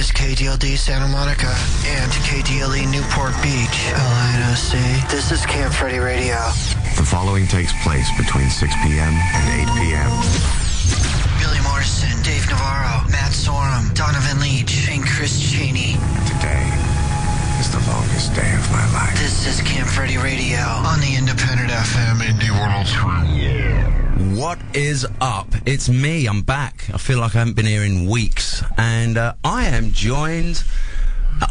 is KDLD Santa Monica and KDLE Newport Beach, LINOC. This is Camp Freddy Radio. The following takes place between 6 p.m. and 8 p.m. Billy Morrison, Dave Navarro, Matt Sorum, Donovan Leach, and Chris Cheney. Today is the longest day of my life. This is Camp Freddy Radio on the Independent FM Indy 103. What is up? It's me. I'm back. I feel like I haven't been here in weeks. And I am joined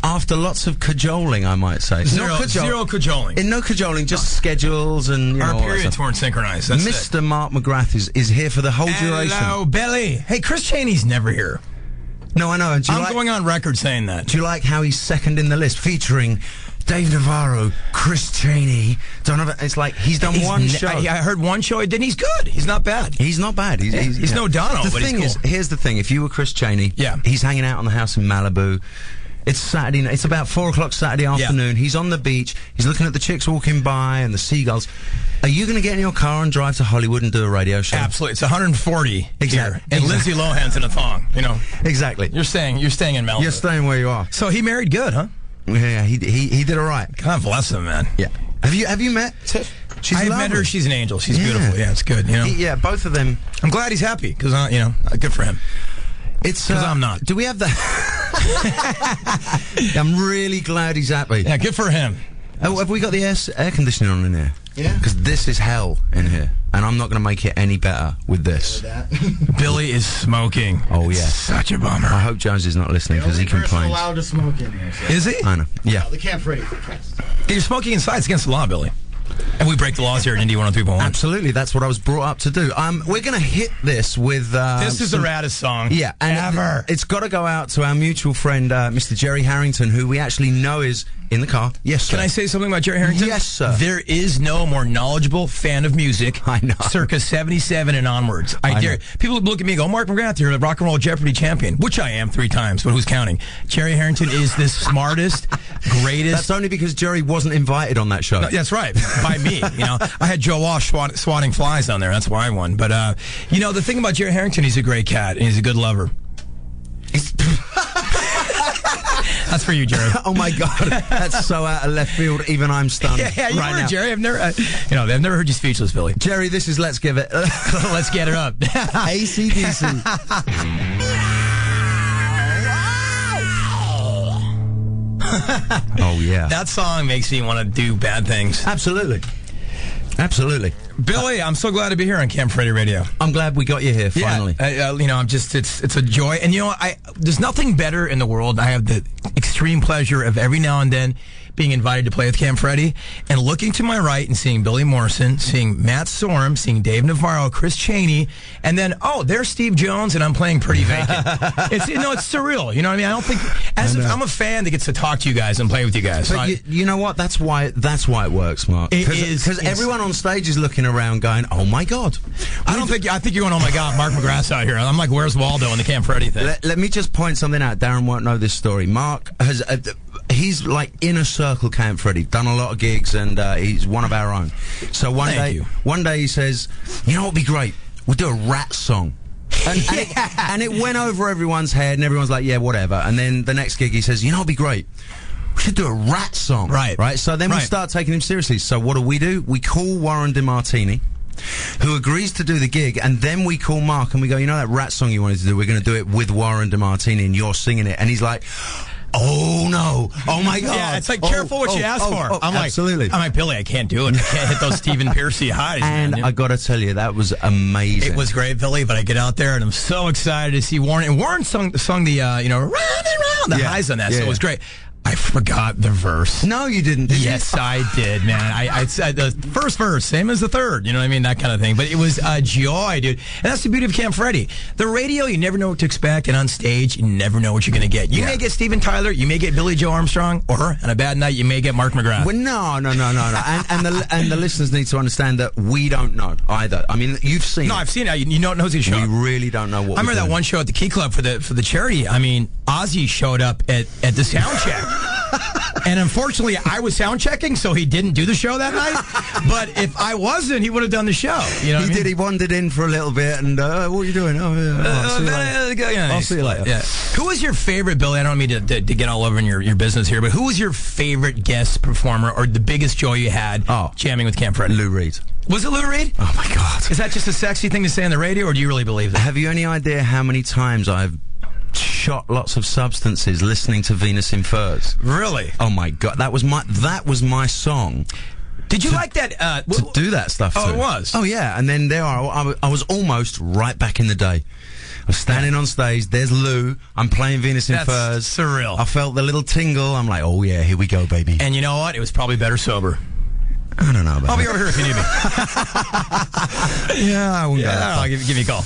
after lots of cajoling, I might say. Zero cajoling. No cajoling, just schedules and, our periods weren't synchronized. That's Mr. Mark McGrath is here for the whole duration. Hello, Billy. Hey, Chris Cheney's never here. No, I know. I'm going on record saying that. Do you like how he's second in the list, featuring Dave Navarro, Chris Cheney, Donovan? It's like he's done one show. I heard one show he did. He's good. He's not bad. He's not bad. He's no Dono, the but thing he's cool. Here's the thing. If you were Chris Cheney, he's hanging out on the house in Malibu. It's Saturday. It's about 4 o'clock Saturday afternoon. He's on the beach. He's looking at the chicks walking by and the seagulls. Are you going to get in your car and drive to Hollywood and do a radio show? Absolutely. It's 140 exactly. here. And Lindsay Lohan's in a thong. You know. Exactly. You're staying in Malibu. You're staying where you are. So he married good, huh? Yeah, he did all right. God bless him, man. Yeah. Have you met Tiff? I've met her. She's an angel. She's beautiful. Yeah, it's good. You know. Both of them. I'm glad he's happy because good for him. It's because I'm not. Do we have that? I'm really glad he's happy. Yeah, good for him. Oh, have we got the air conditioning on in here? Yeah. Because this is hell in here, and I'm not going to make it any better with this. Billy is smoking. Oh yeah, such a bummer. I hope Jones is not listening because he complains. Allowed to smoke in here. So. Is he? I know. Yeah. The Camp Freddy. You're smoking inside. It's against the law, Billy. And we break the laws here at Indy 103.1. Absolutely, that's what I was brought up to do. We're going to hit this with... this is the raddest song ever. It's got to go out to our mutual friend, Mr. Jerry Harrington, who we actually know is in the car. Yes, sir. Can I say something about Jerry Harrington? Yes, sir. There is no more knowledgeable fan of music. I know. Circa 77 and onwards. I dare. People look at me and go, Mark McGrath, you're a rock and roll Jeopardy champion, which I am 3 times, but who's counting? Jerry Harrington is the smartest, greatest... That's only because Jerry wasn't invited on that show. No, that's right. By me. I had Joe Walsh swatting flies on there. That's why I won. But, the thing about Jerry Harrington, he's a great cat, and he's a good lover. That's for you, Jerry. Oh my God, that's so out of left field. Even I'm stunned. Yeah, you right were, now. Jerry. I've never, they've never heard you speechless, Billy. Jerry, this is Let's Give It. Let's get it up. AC/DC. Oh yeah, that song makes me want to do bad things. Absolutely. Billy, I'm so glad to be here on Camp Freddy Radio. I'm glad we got you here finally. I'm just it's a joy, and there's nothing better in the world. I have the extreme pleasure of every now and then being invited to play with Camp Freddy and looking to my right and seeing Billy Morrison, seeing Matt Sorum, seeing Dave Navarro, Chris Cheney, and then there's Steve Jones, and I'm playing Pretty Vacant. It's surreal. You know what I mean? I don't think I'm a fan that gets to talk to you guys and play with you guys. But you know what? That's why it works, Mark. Because everyone on stage is looking around going, "Oh my God!" I think you're going, "Oh my God, Mark McGrath's out here." I'm like, "Where's Waldo?" in the Camp Freddy thing. Let me just point something out. Darren won't know this story. Mark has. He's like inner circle Camp Freddy, done a lot of gigs, and he's one of our own. So one day he says, "You know what would be great? We'll do a Rat song." And it went over everyone's head, and everyone's like, "Yeah, whatever." And then the next gig he says, "You know what would be great? We should do a Rat song." Right. So then we start taking him seriously. So what do? We call Warren DeMartini, who agrees to do the gig, and then we call Mark and we go, "You know that Rat song you wanted to do? We're going to do it with Warren DeMartini, and you're singing it." And he's like, "Oh no! Oh my God!" Yeah, it's like careful what you ask for. I'm like, absolutely. I'm like, Billy, I can't do it. I can't hit those Stephen Piercy highs. And man. I got to tell you, that was amazing. It was great, Billy. But I get out there and I'm so excited to see Warren. And Warren sung the round and round the highs on that. So it was great. I forgot the verse. No, you didn't. Yes, I did, man. I said the first verse, same as the third. You know what I mean? That kind of thing. But it was a joy, dude. And that's the beauty of Camp Freddy. The radio, you never know what to expect. And on stage, you never know what you're going to get. You may get Steven Tyler. You may get Billy Joe Armstrong. Or, on a bad night, you may get Mark McGrath. Well, no. and the listeners need to understand that we don't know either. I mean, you've seen No, I've seen it. You don't know who's show. We really don't know what I remember that one show at the Key Club for the charity. I mean, Ozzy showed up at the sound check. And unfortunately, I was sound checking, so he didn't do the show that night. But if I wasn't, he would have done the show. You know what I mean? Did. He wandered in for a little bit, and what are you doing? Oh, yeah. I'll see you later. I'll see you later. Yeah. Who was your favorite, Billy? I don't mean to get all over in your business here, but who was your favorite guest performer or the biggest joy you had jamming with Camp Freddy? Lou Reed. Was it Lou Reed? Oh, my God. Is that just a sexy thing to say on the radio, or do you really believe that? Have you any idea how many times I've shot lots of substances listening to Venus in Furs? Really? Oh, my God. That was my song. Did you like that? To do that stuff Oh, to. it was? Oh, yeah. And then I was almost right back in the day. I was standing on stage. There's Lou. I'm playing Venus in Furs. Surreal. I felt the little tingle. I'm like, oh, yeah, here we go, baby. And you know what? It was probably better sober. I don't know about I'll be over here if you need me. Yeah, I won't go that far. Give me a call.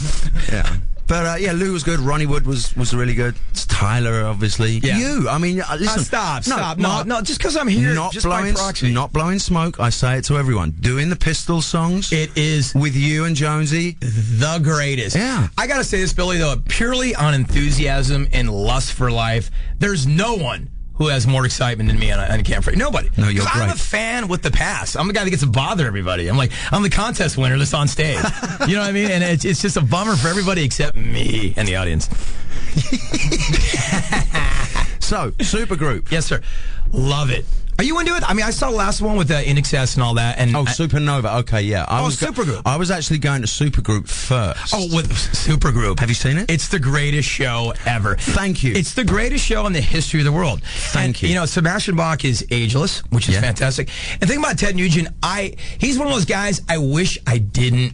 Yeah. But, Lou was good. Ronnie Wood was really good. It's Tyler, obviously. Yeah. You, I mean, listen. Stop. Mark, No, just because I'm here, not just blowing, by proxy. Not blowing smoke, I say it to everyone. Doing the Pistol songs. It is with you and Jonesy. The greatest. Yeah. I got to say this, Billy, though, purely on enthusiasm and lust for life, there's no one who has more excitement than me on Camp Freddy. Nobody. No, you're 'Cause I'm a fan with the pass. I'm the guy that gets to bother everybody. I'm the contest winner that's on stage. You know what I mean? And it's just a bummer for everybody except me and the audience. So, Supergroup. Yes, sir. Love it. Are you into it? I mean, I saw the last one with In Excess and all that. And Supernova. Okay, yeah. Supergroup. I was actually going to Supergroup first. Oh, with Supergroup. Have you seen it? It's the greatest show ever. Thank you. It's the greatest show in the history of the world. Thank you. You know, Sebastian Bach is ageless, which is fantastic. And think about Ted Nugent. He's one of those guys I wish I didn't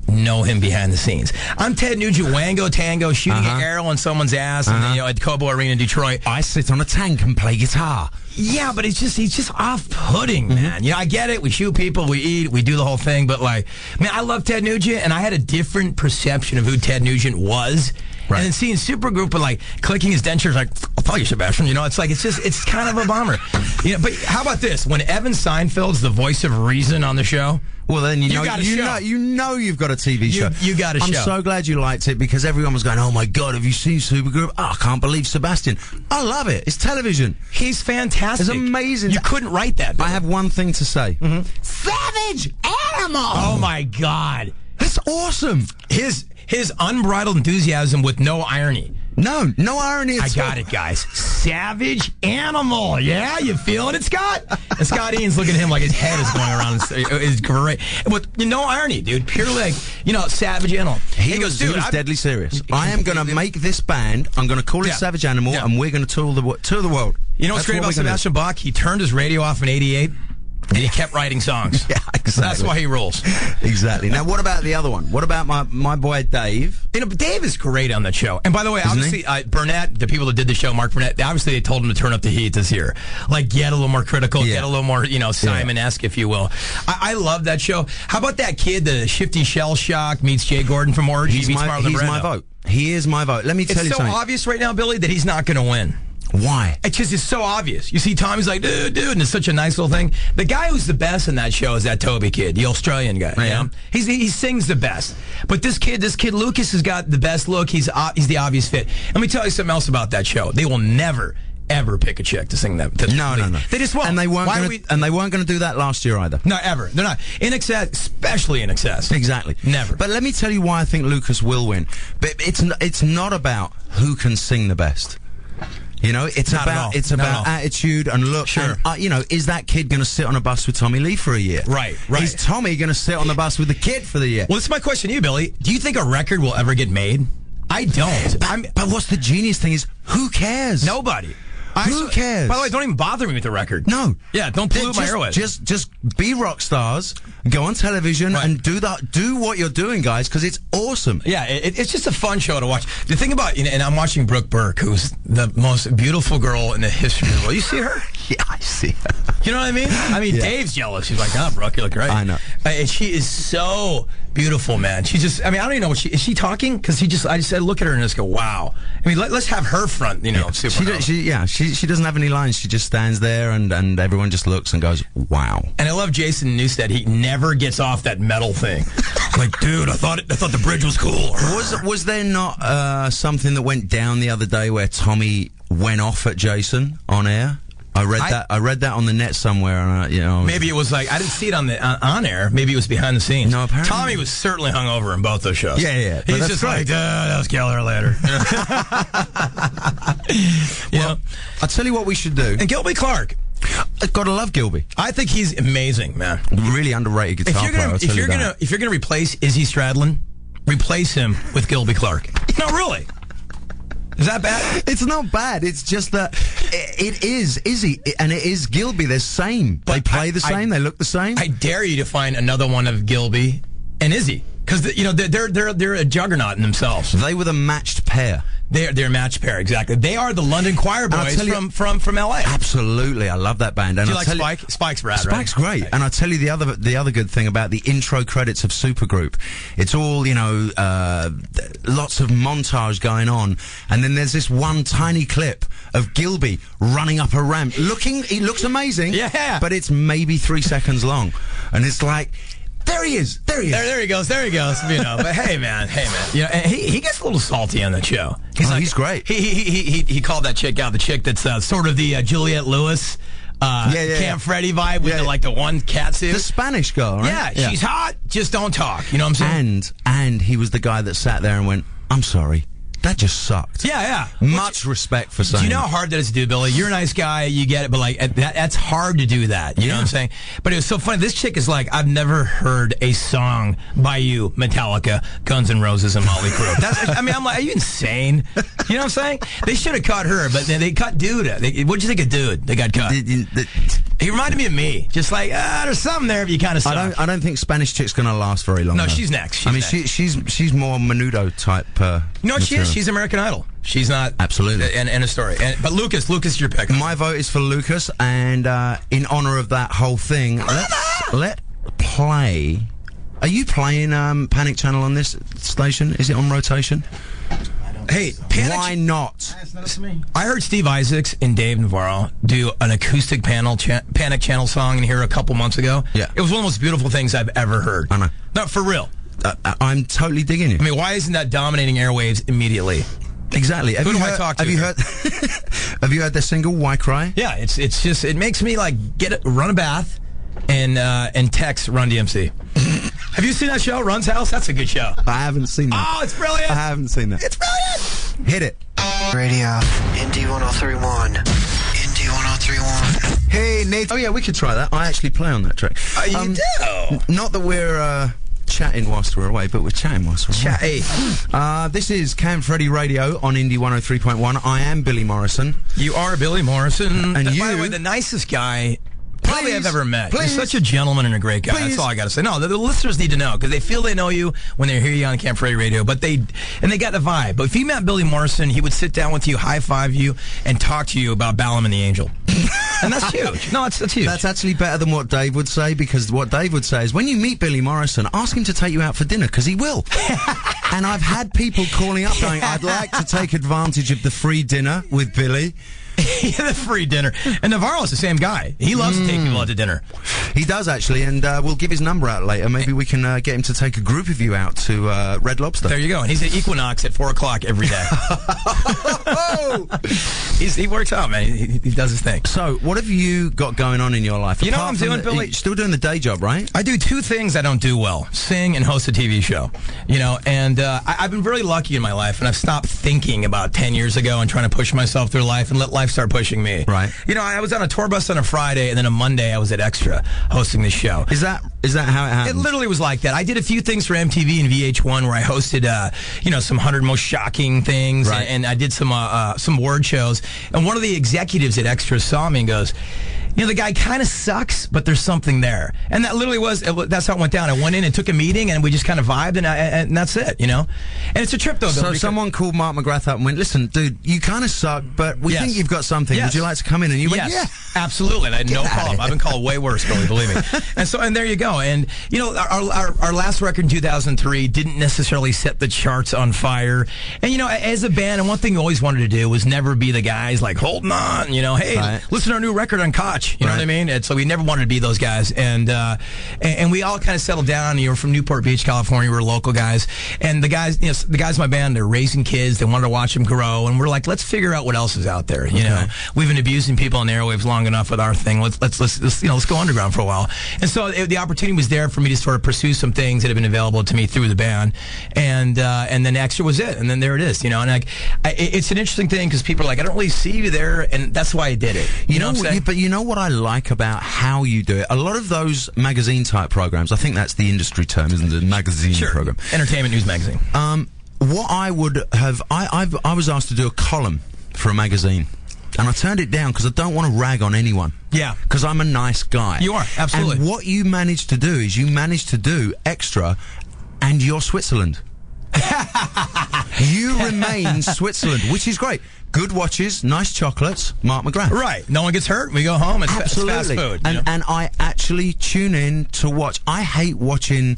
know him behind the scenes. I'm Ted Nugent, Wango Tango, shooting an arrow in someone's ass at Cobo Arena in Detroit. I sit on a tank and play guitar. Yeah, but he's just off-putting, man. You know, I get it. We shoot people, we eat, we do the whole thing. But, man, I love Ted Nugent, and I had a different perception of who Ted Nugent was. Right. And then seeing Supergroup and, clicking his dentures, I'll tell you, Sebastian. You know, it's it's kind of a bummer. You know, but how about this? When Evan Seinfeld's the voice of reason on the show, well, then you've got a TV show. You got a show. I'm so glad you liked it because everyone was going, oh, my God, have you seen Supergroup? Oh, I can't believe Sebastian. I love it. It's television. He's fantastic. It's amazing. You couldn't write that. I have one thing to say. Savage Animal! Oh, my God. That's awesome. His unbridled enthusiasm with no irony. No irony at all. I got it, guys. Savage Animal. Yeah, you feeling it, Scott? And Scott Ian's looking at him like his head is going around. It's great. With no irony, dude. Purely Savage Animal. He was deadly serious. I am going to make this band. I'm going to call it Savage Animal, and we're going to tour the world. You know what's great about Sebastian Bach? He turned his radio off in '88. And he kept writing songs. Yeah, exactly. That's why he rules. Exactly. Now, what about the other one? What about my boy Dave? You know, Dave is great on that show. And by the way, obviously, Burnett, the people that did the show, Mark Burnett, obviously they told him to turn up the heat this year. Get a little more critical, get a little more, Simon-esque, if you will. I love that show. How about that kid, the shifty shell shock meets Jay Gordon from Orgy? He's my vote. He is my vote. Let me tell you something. It's so obvious right now, Billy, that he's not going to win. Why? It's so obvious. You see Tommy's like, dude, and it's such a nice little thing. The guy who's the best in that show is that Toby kid, the Australian guy. Yeah. You know? He sings the best. But this kid Lucas has got the best look. He's the obvious fit. Let me tell you something else about that show. They will never, ever pick a chick to sing that. No. They just won't. And they weren't going to do that last year either. No, ever. They're not. In Excess, especially In Excess. Exactly. Never. But let me tell you why I think Lucas will win. But it's not about who can sing the best. You know, it's about attitude and look. Sure. And, is that kid going to sit on a bus with Tommy Lee for a year? Right. Is Tommy going to sit on the bus with the kid for the year? Well, this is my question to you, Billy. Do you think a record will ever get made? I don't. But what's the genius thing is, who cares? Nobody. Who cares? By the way, don't even bother me with the record. No. Yeah, don't pollute my airwaves. Just be rock stars, go on television, and do what you're doing, guys, because it's awesome. Yeah, it's just a fun show to watch. The thing about, and I'm watching Brooke Burke, who's the most beautiful girl in the history of the world. You see her? Yeah, I see her. You know what I mean? Dave's jealous. She's like, Brooke, you look great. I know. And she is so beautiful, man. She just, I don't even know is she talking? Because I just look at her and just go, wow. I mean, let's have her front, She doesn't have any lines. She just stands there and everyone just looks and goes, wow. And I love Jason Newsted. He never gets off that metal thing. Like, dude, I thought the bridge was cool. Was there not something that went down the other day where Tommy went off at Jason on air? I read that on the net somewhere, and maybe it was like I didn't see it on the on air. Maybe it was behind the scenes. No, apparently Tommy was certainly hungover in both those shows. Yeah. He's just like, that was Keller later. Well, I'll tell you what we should do. And Gilby Clarke. Gotta love Gilby. I think he's amazing, man. Really underrated guitar player. If you're gonna replace Izzy Stradlin, replace him with Gilby Clarke. No, really. Is that bad? It's not bad. It's just that it is Izzy and it is Gilby. They're same. They play the same. They look the same. I dare you to find another one of Gilby and Izzy, because they're a juggernaut in themselves. They were the matched pair. They're a matched pair, exactly. They are the London Choir Boys from LA. Absolutely, I love that band. And do you like Spike? Spike's rad, Spike's great. And I'll tell you the other good thing about the intro credits of Supergroup. It's all lots of montage going on, and then there's this one tiny clip of Gilby running up a ramp. He looks amazing. Yeah. But it's maybe 3 seconds long, and it's like. There he is. There he goes. But hey, man. And he gets a little salty on that show. He's great. He called that chick out, the chick that's sort of the Juliette Lewis, Camp Freddy vibe with the one cat suit. The Spanish girl, right? Yeah, she's hot. Just don't talk. You know what I'm saying? And he was the guy that sat there and went, "I'm sorry. That just sucked." Yeah. Much respect for saying. Do you know how hard that is to do, Billy? You're a nice guy, you get it, but that's hard to do that. You know what I'm saying? But it was so funny. This chick is like, I've never heard a song by you, Metallica, Guns N' Roses, and Motley Crue. I'm like, are you insane? You know what I'm saying? They should have cut her, but they cut Dude. What'd you think of Dude? They got cut. He reminded me of me. Just like, there's something there if you kind of suck. I don't think Spanish chick's going to last very long. No, she's next. She's more Menudo type. You know what she is? She's American Idol. She's not. Absolutely. And a story. But Lucas, your pick. My vote is for Lucas, and in honor of that whole thing, let's play. Are you playing Panic Channel on this station? Is it on rotation? Hey, why not? I heard Steve Isaacs and Dave Navarro do an acoustic Panic Channel song in here a couple months ago. Yeah. It was one of the most beautiful things I've ever heard. I know. No, for real. I'm totally digging you. I mean, why isn't that dominating airwaves immediately? Exactly. Who do I talk to? Have you heard? Have you heard their single "Why Cry"? Yeah, it's just it makes me like run a bath and text Run DMC. Have you seen that show, Run's House? That's a good show. I haven't seen that. Oh, it's brilliant. I haven't seen that. It's brilliant. Hit it. Radio, Indy 1031. Indy 1031. Hey, Nate. Oh, yeah, we could try that. I actually play on that track. You do? Not that we're chatting whilst we're away, but we're chatting whilst we're away. This is Camp Freddy Radio on Indy 103.1. I am Billy Morrison. You are Billy Morrison. And by the way, the nicest guy probably I've ever met. Please. You're such a gentleman and a great guy. That's all I got to say. No, the listeners need to know because they feel they know you when they hear you on Camp Freddy Radio, but they got the vibe. But if you met Billy Morrison, he would sit down with you, high five you, and talk to you about Balaam and the Angel. And that's huge. No, that's huge. That's actually better than what Dave would say, because what Dave would say is when you meet Billy Morrison, ask him to take you out for dinner, because he will. And I've had people calling up going, I'd like to take advantage of the free dinner with Billy. The free dinner. And Navarro's the same guy. He loves to take people out to dinner. He does, actually, and we'll give his number out later. Maybe we can get him to take a group of you out to Red Lobster. There you go. And he's at Equinox at 4 o'clock every day. He works out, man. He does his thing. So, what have you got going on in your life? You know what I'm doing, Billy? You're still doing the day job, right? I do two things I don't do well. Sing and host a TV show. You know, and I've been really lucky in my life, and I've stopped thinking about 10 years ago and trying to push myself through life and let life start pushing me. Right. You know, I was on a tour bus on a Friday, and then a Monday I was at Extra hosting the show. Is that how it happened? It literally was like that. I did a few things for MTV and VH1 where I hosted, some 100 most shocking things, right. and I did some award shows. And one of the executives at Extra saw me and goes, you know, the guy kind of sucks, but there's something there. And that literally that's how it went down. I went in and took a meeting, and we just kind of vibed, and that's it, you know? And it's a trip, though. So someone called Mark McGrath up and went, listen, dude, you kind of suck, but we think you've got something. Yes. Would you like to come in? And you went, yeah. Absolutely. And I had no problem. I've been called way worse, Billy, believe me. And there you go. And, you know, our last record in 2003 didn't necessarily set the charts on fire. And, you know, as a band, and one thing we always wanted to do was never be the guys like, holding on, you know, hey, listen to our new record on Koch. much. You know what I mean? And so we never wanted to be those guys. And we all kind of settled down. You know, from Newport Beach, California. We were local guys. And the guys in my band, they're raising kids. They wanted to watch them grow. And we're like, let's figure out what else is out there. You know, we've been abusing people on the airwaves long enough with our thing. Let's go underground for a while. And so the opportunity was there for me to sort of pursue some things that have been available to me through the band. And then Extra was it. And then there it is. You know, and it's an interesting thing because people are like, I don't really see you there. And that's why I did it. You know what I'm saying? But you know what I like about how you do it? A lot of those magazine type programs, I think that's the industry term, isn't it? Magazine program. Entertainment news magazine. What I would have, I was asked to do a column for a magazine. And I turned it down because I don't want to rag on anyone. Yeah. Because I'm a nice guy. You are, absolutely. And what you managed to do is you managed to do Extra and you're Switzerland. You remain Switzerland, which is great. Good watches, nice chocolates, Mark McGrath. Right. No one gets hurt. We go home. It's fast food. And I actually tune in to watch. I hate watching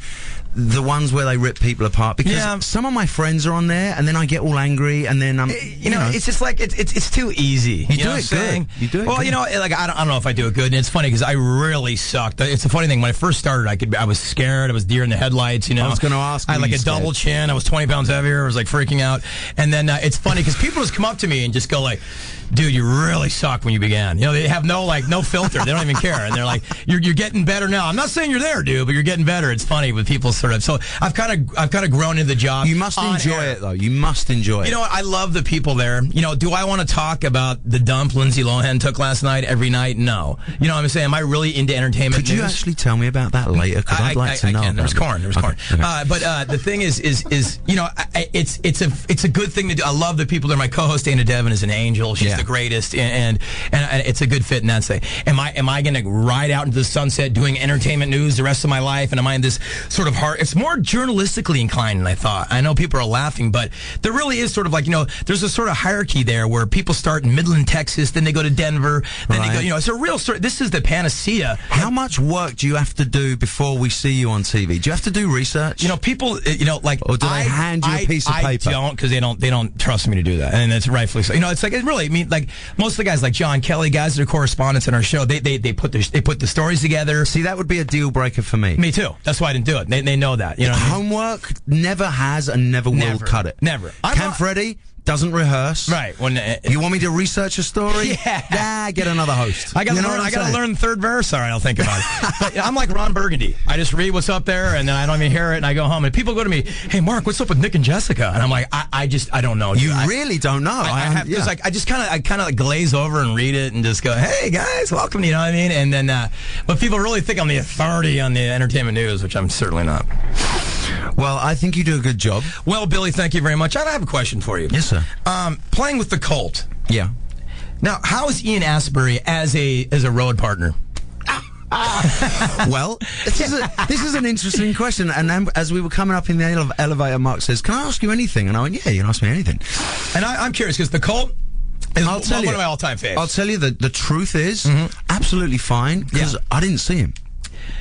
the ones where they rip people apart because some of my friends are on there and then I get all angry and then I'm you know it's just like it's too easy. You do it good. You do it well good. You know, like I don't know if I do it good, and it's funny because I really sucked. It's a funny thing, when I first started I was scared, I was deer in the headlights, you know. I was going to ask, I had like a double chin, I was 20 pounds heavier, I was like freaking out. And then it's funny because people just come up to me and just go like, dude, you really suck when you began. You know, they have no filter. They don't even care. And they're like, you're getting better now. I'm not saying you're there, dude, but you're getting better. It's funny with people sort of. So I've kind of grown into the job. You must enjoy it though. You must enjoy it. You know what? I love the people there. You know, do I want to talk about the dump Lindsay Lohan took last night every night? No. You know what I'm saying? Am I really into entertainment Could you actually tell me about that later? Because I'd like to know. There's corn. Okay. But the thing is you know, it's a good thing to do. I love the people there. My co-host Dana Devin is an angel. She's the greatest, and it's a good fit in that say. Am I going to ride out into the sunset doing entertainment news the rest of my life? And am I in this sort of hard? It's more journalistically inclined than I thought. I know people are laughing, but there really is sort of like, you know, there's a sort of hierarchy there where people start in Midland, Texas, then they go to Denver, then they go. You know, it's a real story. This is the panacea. How much work do you have to do before we see you on TV? Do you have to do research? You know, people. You know, like, or do they hand you a piece of paper? I don't, because they don't trust me to do that, and it's rightfully so. You know, it's like, it really. I mean, like most of the guys, like John Kelly, guys that are correspondents in our show, they put the stories together. See, that would be a deal breaker for me. Me too. That's why I didn't do it. They know that. You know, homework never has and never will cut it. Never. Camp Freddy doesn't rehearse. Right. When you want me to research a story? Yeah. Get another host. I got to learn the third verse. All right, I'll think about it. But I'm like Ron Burgundy. I just read what's up there, and then I don't even hear it, and I go home. And people go to me, "Hey, Mark, what's up with Nick and Jessica?" And I'm like, I don't know. You really don't know. I just kind of glaze over and read it and just go, "Hey guys, welcome." You know what I mean? And then, but people really think I'm the authority on the entertainment news, which I'm certainly not. Well, I think you do a good job. Well, Billy, thank you very much. I have a question for you. Yes, sir. Playing with the Cult. Yeah. Now, how is Ian Astbury as a road partner? Well, this is an interesting question. And then, as we were coming up in the elevator, Mark says, "Can I ask you anything?" And I went, "Yeah, you can ask me anything." And I'm curious because the Cult is one of my all-time faves. I'll tell you that the truth is absolutely fine because I didn't see him.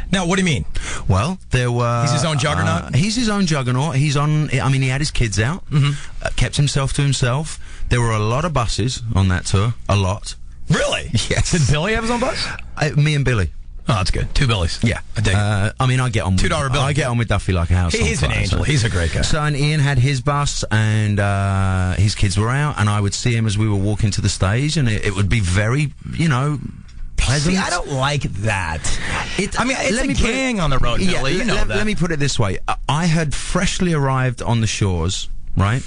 Now, what do you mean? Well, there were... He's his own juggernaut? He's his own juggernaut. He's on... I mean, he had his kids out, kept himself to himself. There were a lot of buses on that tour. A lot. Really? Yes. Did Billy have his own bus? Me and Billy. Oh, that's good. Two Billies. Yeah. I dig it. I mean, I get on with... $2 bill. I get on with Duffy like a house. He's an angel. He's a great guy. So, and Ian had his bus, and his kids were out, and I would see him as we were walking to the stage, and it would be very, you know... pleasant. See, I don't like that. It's a gang on the road, Billy. Let me put it this way. I had freshly arrived on the shores, right?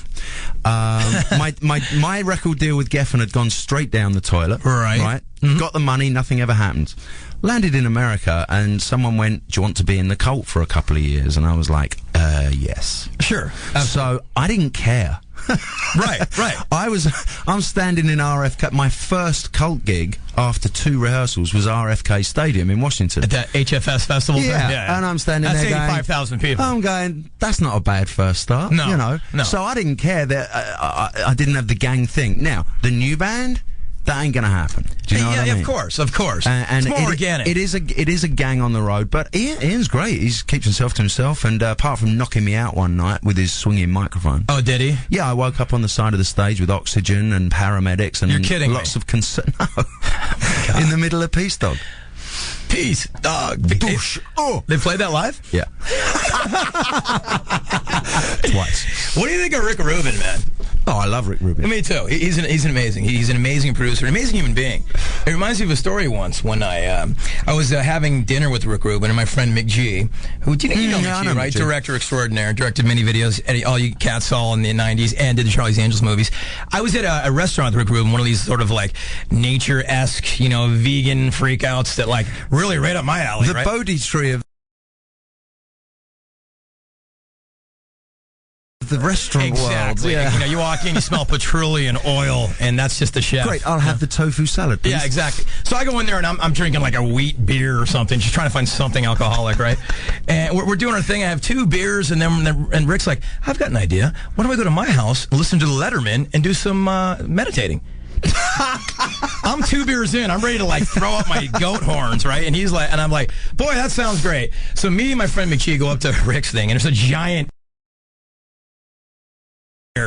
My record deal with Geffen had gone straight down the toilet. Right? Got the money, nothing ever happened. Landed in America, and someone went, "Do you want to be in the Cult for a couple of years?" And I was like, yes. Sure. So I didn't care. Right. I'm standing in RFK. My first Cult gig after 2 rehearsals was RFK Stadium in Washington. At the HFS festival? Yeah. And I'm standing there going... That's 85,000 people. I'm going, that's not a bad first start. No. You know? No. So I didn't care that I didn't have the gang thing. Now, the new band... That ain't gonna happen. Do you know what I mean? Of course. And it's more organic. It is a gang organic. It is a gang on the road, but Ian's great. He keeps himself to himself, and apart from knocking me out one night with his swinging microphone. Oh, did he? Yeah, I woke up on the side of the stage with oxygen and paramedics and You're kidding lots me. of concern. No. In the middle of Peace Dog. Peace Dog. Oh, they played that live? Yeah. Twice. What do you think of Rick Rubin, man? Oh, I love Rick Rubin. Me too. He's amazing. He's an amazing producer, an amazing human being. It reminds me of a story once when I was having dinner with Rick Rubin and my friend Mick G, who you know Mick G, right? Director extraordinaire, directed many videos, all you cats saw in the '90s, and did the Charlie's Angels movies. I was at a restaurant with Rick Rubin, one of these sort of like nature-esque, vegan freakouts that like really right up my alley. The Bodhi tree of the restaurant world. Exactly. Yeah. You walk in, you smell petroleum oil, and that's just the chef. Great, I'll have the tofu salad, please. Yeah, exactly. So I go in there, and I'm drinking like a wheat beer or something, just trying to find something alcoholic, right? And we're doing our thing. I have 2 beers, and then Rick's like, I've got an idea. Why don't we go to my house, listen to the Letterman, and do some meditating? I'm 2 beers in. I'm ready to like throw up my goat horns, right? And he's like, and I'm like, boy, that sounds great. So me and my friend McKee go up to Rick's thing, and there's a giant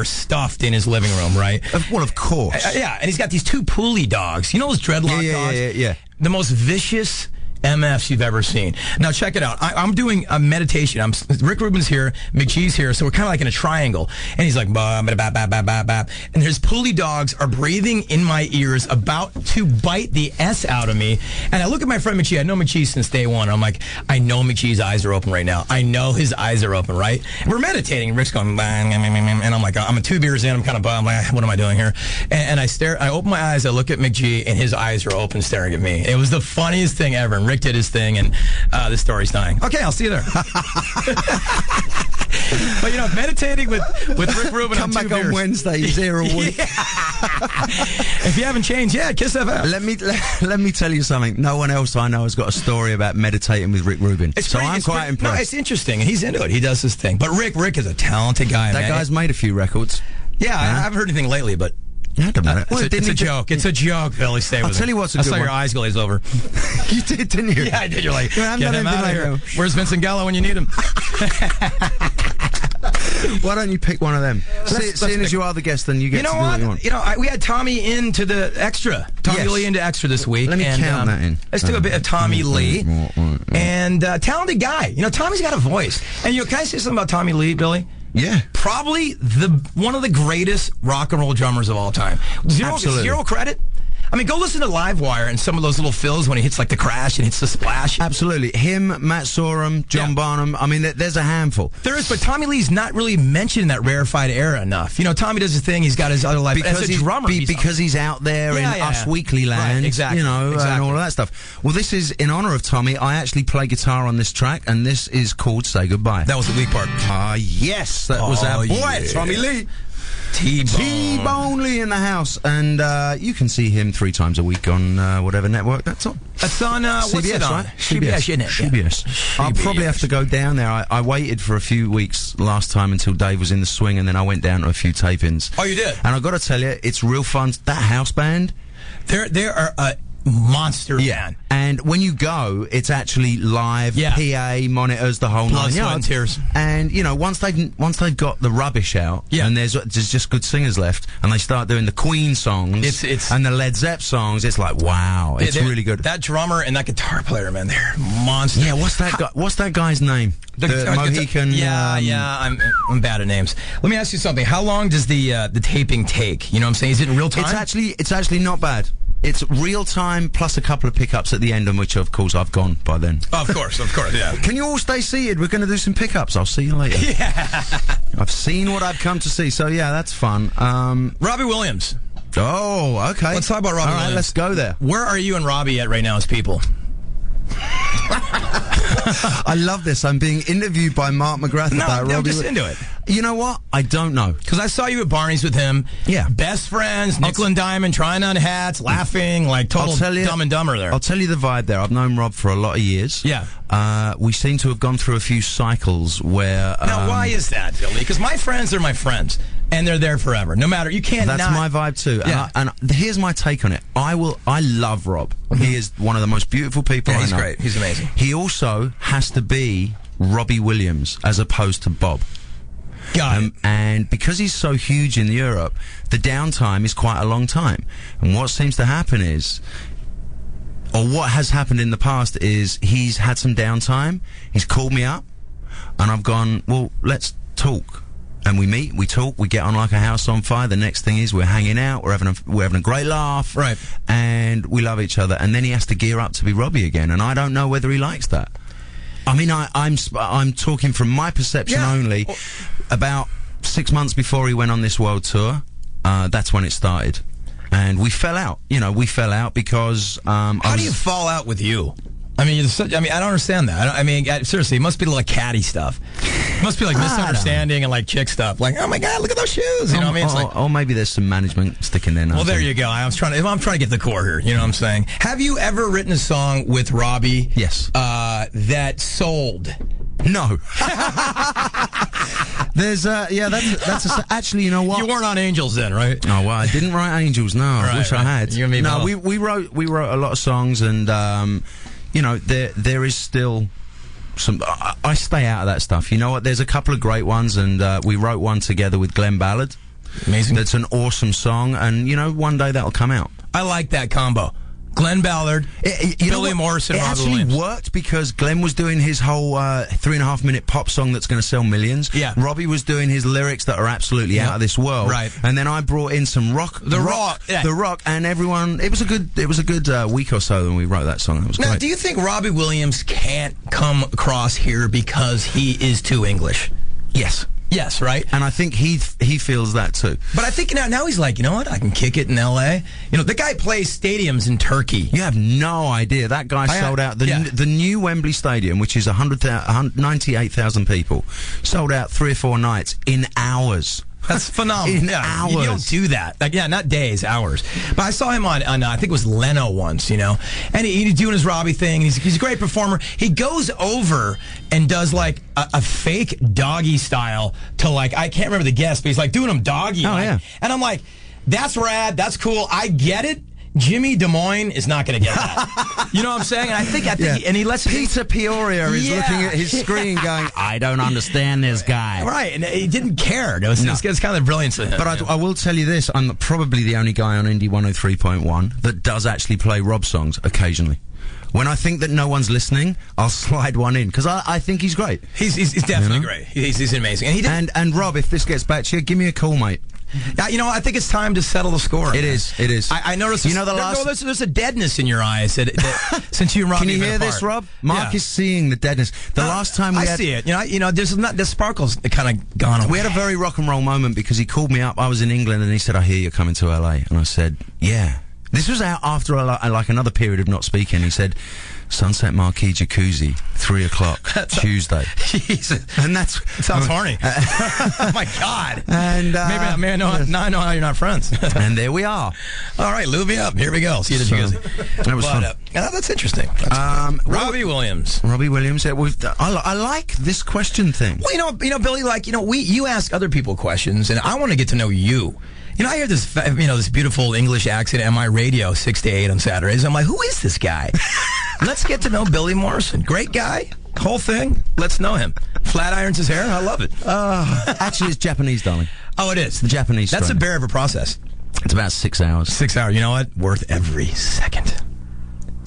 stuffed in his living room, right? Well, of course. Yeah, and he's got these 2 Pooley dogs. You know those dreadlock dogs? Yeah. The most vicious MFs you've ever seen. Now check it out. I'm doing a meditation. Rick Rubin's here, McGee's here, so we're kind of like in a triangle. And he's like, bah, bah, bah, bah, bah, bah, bah. And his Pooley dogs are breathing in my ears, about to bite the S out of me. And I look at my friend McGee. I know McGee since day one. I'm like, I know McGee's eyes are open right now. I know his eyes are open, right? And we're meditating. Rick's going, bah, and I'm like, I'm 2 beers in. I'm kind of bummed. I'm like, what am I doing here? And I open my eyes. I look at McGee, and his eyes are open, staring at me. It was the funniest thing ever. And Rick did his thing, and this story's dying. Okay, I'll see you there. But meditating with Rick Rubin. Come back on Wednesday. He's here all week. If you haven't changed, Kiss FM. Let me tell you something. No one else I know has got a story about meditating with Rick Rubin. I'm quite impressed. No, it's interesting, and he's into it. He does his thing. But Rick is a talented guy. That guy's made a few records. Yeah, I haven't heard anything lately, but. Yeah, it doesn't matter. It's a joke. It's a joke, Billy. Stay with I'll tell you what's a I good saw your one. eyes glaze over. You did, didn't you? Yeah, I did. You're like, I haven't get done him out of anything here. like that. Where's Vincent Gallo when you need him? Why don't you pick one of them? Seeing as you are the guest, then you get to do what you want. We had Tommy into the extra. Tommy Lee into extra this week. Let me count that in. Let's do a bit of Tommy Lee. And talented guy. Tommy's got a voice. And can I say something about Tommy Lee, Billy? Yeah. Probably one of the greatest rock and roll drummers of all time. Zero credit. I mean, go listen to Livewire and some of those little fills when he hits like the crash and hits the splash. Absolutely. Him, Matt Sorum, John Barnum. I mean, there's a handful. There is, but Tommy Lee's not really mentioned in that rarefied era enough. Tommy does his thing. He's got his other life. Because as a drummer, because he's out there in Us Weekly land. Right, exactly. And all of that stuff. Well, this is in honor of Tommy. I actually play guitar on this track, and this is called Say Goodbye. That was the weak part. Yes. That was our boy, Tommy Lee. T-Bone Lee in the house, and you can see him 3 times a week on whatever network that's on. That's on CBS, what's it on? right? CBS, isn't it? CBS. I'll probably have to go down there. I waited for a few weeks last time until Dave was in the swing, and then I went down to a few tapings. Oh, you did? And I got to tell you, it's real fun. That house band, they are a monster band. And when you go, it's actually live, PA, monitors, the whole Blood, 9 sweat, and yards. tears. And once they've got the rubbish out, and there's just good singers left, and they start doing the Queen songs and the Led Zepp songs, it's like wow, it's really good. That drummer and that guitar player, man, they're monsters. Yeah, what's that guy's name? The Mohican. I'm bad at names. Let me ask you something. How long does the taping take? You know what I'm saying? Is it in real time? It's actually not bad. It's real time plus a couple of pickups at the end, on which, of course, I've gone by then. Of course, yeah. Can you all stay seated? We're going to do some pickups. I'll see you later. Yeah. I've seen what I've come to see, so yeah, that's fun. Robbie Williams. Oh, okay. Let's talk about Robbie Williams. All right, let's go there. Where are you and Robbie at right now as people? I love this. I'm being interviewed by Mark McGrath about Robbie. I'm just into it. You know what? I don't know. Because I saw you at Barney's with him. Yeah. Best friends, nickel and diamond, trying on hats, laughing, like total Dumb and Dumber there. I'll tell you the vibe there. I've known Rob for a lot of years. Yeah. We seem to have gone through a few cycles where... now, why is that, Billy? Because my friends are my friends. And they're there forever. No matter, you can't That's not. my vibe too. Yeah. And here's my take on it. I love Rob. He is one of the most beautiful people I know. He's great. He's amazing. He also has to be Robbie Williams as opposed to Bob. Got it. And because he's so huge in Europe, the downtime is quite a long time. And what seems to happen is, or what has happened in the past is, he's had some downtime, he's called me up, and I've gone, well, let's talk. And we meet, we talk, we get on like a house on fire. The next thing is we're hanging out, we're having a great laugh, right? And we love each other. And then he has to gear up to be Robbie again, and I don't know whether he likes that. I mean, I'm talking from my perception only. About 6 months before he went on this world tour, that's when it started, and we fell out. You know, we fell out because. How do you fall out with you? I mean, I don't understand that. Seriously, it must be like catty stuff. It must be like misunderstanding and like chick stuff. Like, oh my God, look at those shoes. You know what I mean? It's like, or maybe there's some management sticking there now. Well, there you go. I'm trying to get the core here. You know what I'm saying? Have you ever written a song with Robbie? Yes. That sold? No. There's actually, you know what? You weren't on Angels then, right? Oh well, I didn't write Angels. No, I wish I had. You and me both. We wrote a lot of songs, and you know, there is still some. I stay out of that stuff. You know what? There's a couple of great ones, and we wrote one together with Glenn Ballard. Amazing. That's an awesome song, and you know, one day that'll come out. I like that combo. Glenn Ballard, Billy Morrison, Robbie Williams. It actually worked because Glenn was doing his whole 3.5-minute pop song that's going to sell millions. Yeah. Robbie was doing his lyrics that are absolutely out of this world. Right. And then I brought in some rock. The rock, and everyone. It was a good week or so when we wrote that song. It was now, great. do you think Robbie Williams can't come across here because he is too English? Yes. Yes, right? And I think he feels that too. But I think now he's like, you know what? I can kick it in L.A. You know, the guy plays stadiums in Turkey. You have no idea. That guy sold out the new Wembley Stadium, which is 98,000 people, sold out 3 or 4 nights in hours. That's phenomenal. Hours. You don't do that. Like, not days, hours. But I saw him on I think it was Leno once, you know, and he's doing his Robbie thing. He's a great performer. He goes over and does like a fake doggy style to like, I can't remember the guest, but he's like doing him doggy. Oh, yeah. And I'm like, that's rad. That's cool. I get it. Jimmy Des Moines is not going to get that. You know what I'm saying? And I think and he lets Peter Peoria is looking at his screen going, I don't understand this guy. Right, and he didn't care. It's kind of the brilliance of him. But I will tell you this, I'm probably the only guy on Indie 103.1 that does actually play Rob songs occasionally. When I think that no one's listening, I'll slide one in, because I think he's great. He's definitely great. He's amazing. And Rob, if this gets back to you, give me a call, mate. You know, I think it's time to settle the score. It is. I noticed. You know, there's a deadness in your eyes that since you and Robbie. Can you hear this, Rob? Mark is seeing the deadness. Last time I see it. You know, the sparkles kind of gone away. We had a very rock and roll moment because he called me up. I was in England and he said, "I hear you're coming to LA," and I said, "Yeah." This was out after like another period of not speaking. He said, Sunset Marquee Jacuzzi, 3 o'clock, Tuesday. Jesus. And that sounds horny. Oh, my God. And maybe I know how you're not friends. And there we are. All right, lube me up. Here we go. See you at the Jacuzzi. That was fun. That's interesting. Robbie Williams. Robbie Williams. I like this question thing. Well, you know, Billy, like, you know, you ask other people questions, and I want to get to know you. You know, I hear this beautiful English accent on my radio 6 to 8 on Saturdays. I'm like, who is this guy? Let's get to know Billy Morrison. Great guy. Whole thing. Let's know him. Flat irons his hair. I love it. Actually, it's Japanese, darling. Oh, it is? The Japanese That's strain. a bear of a process. It's about 6 hours. 6 hours. You know what? Worth every second.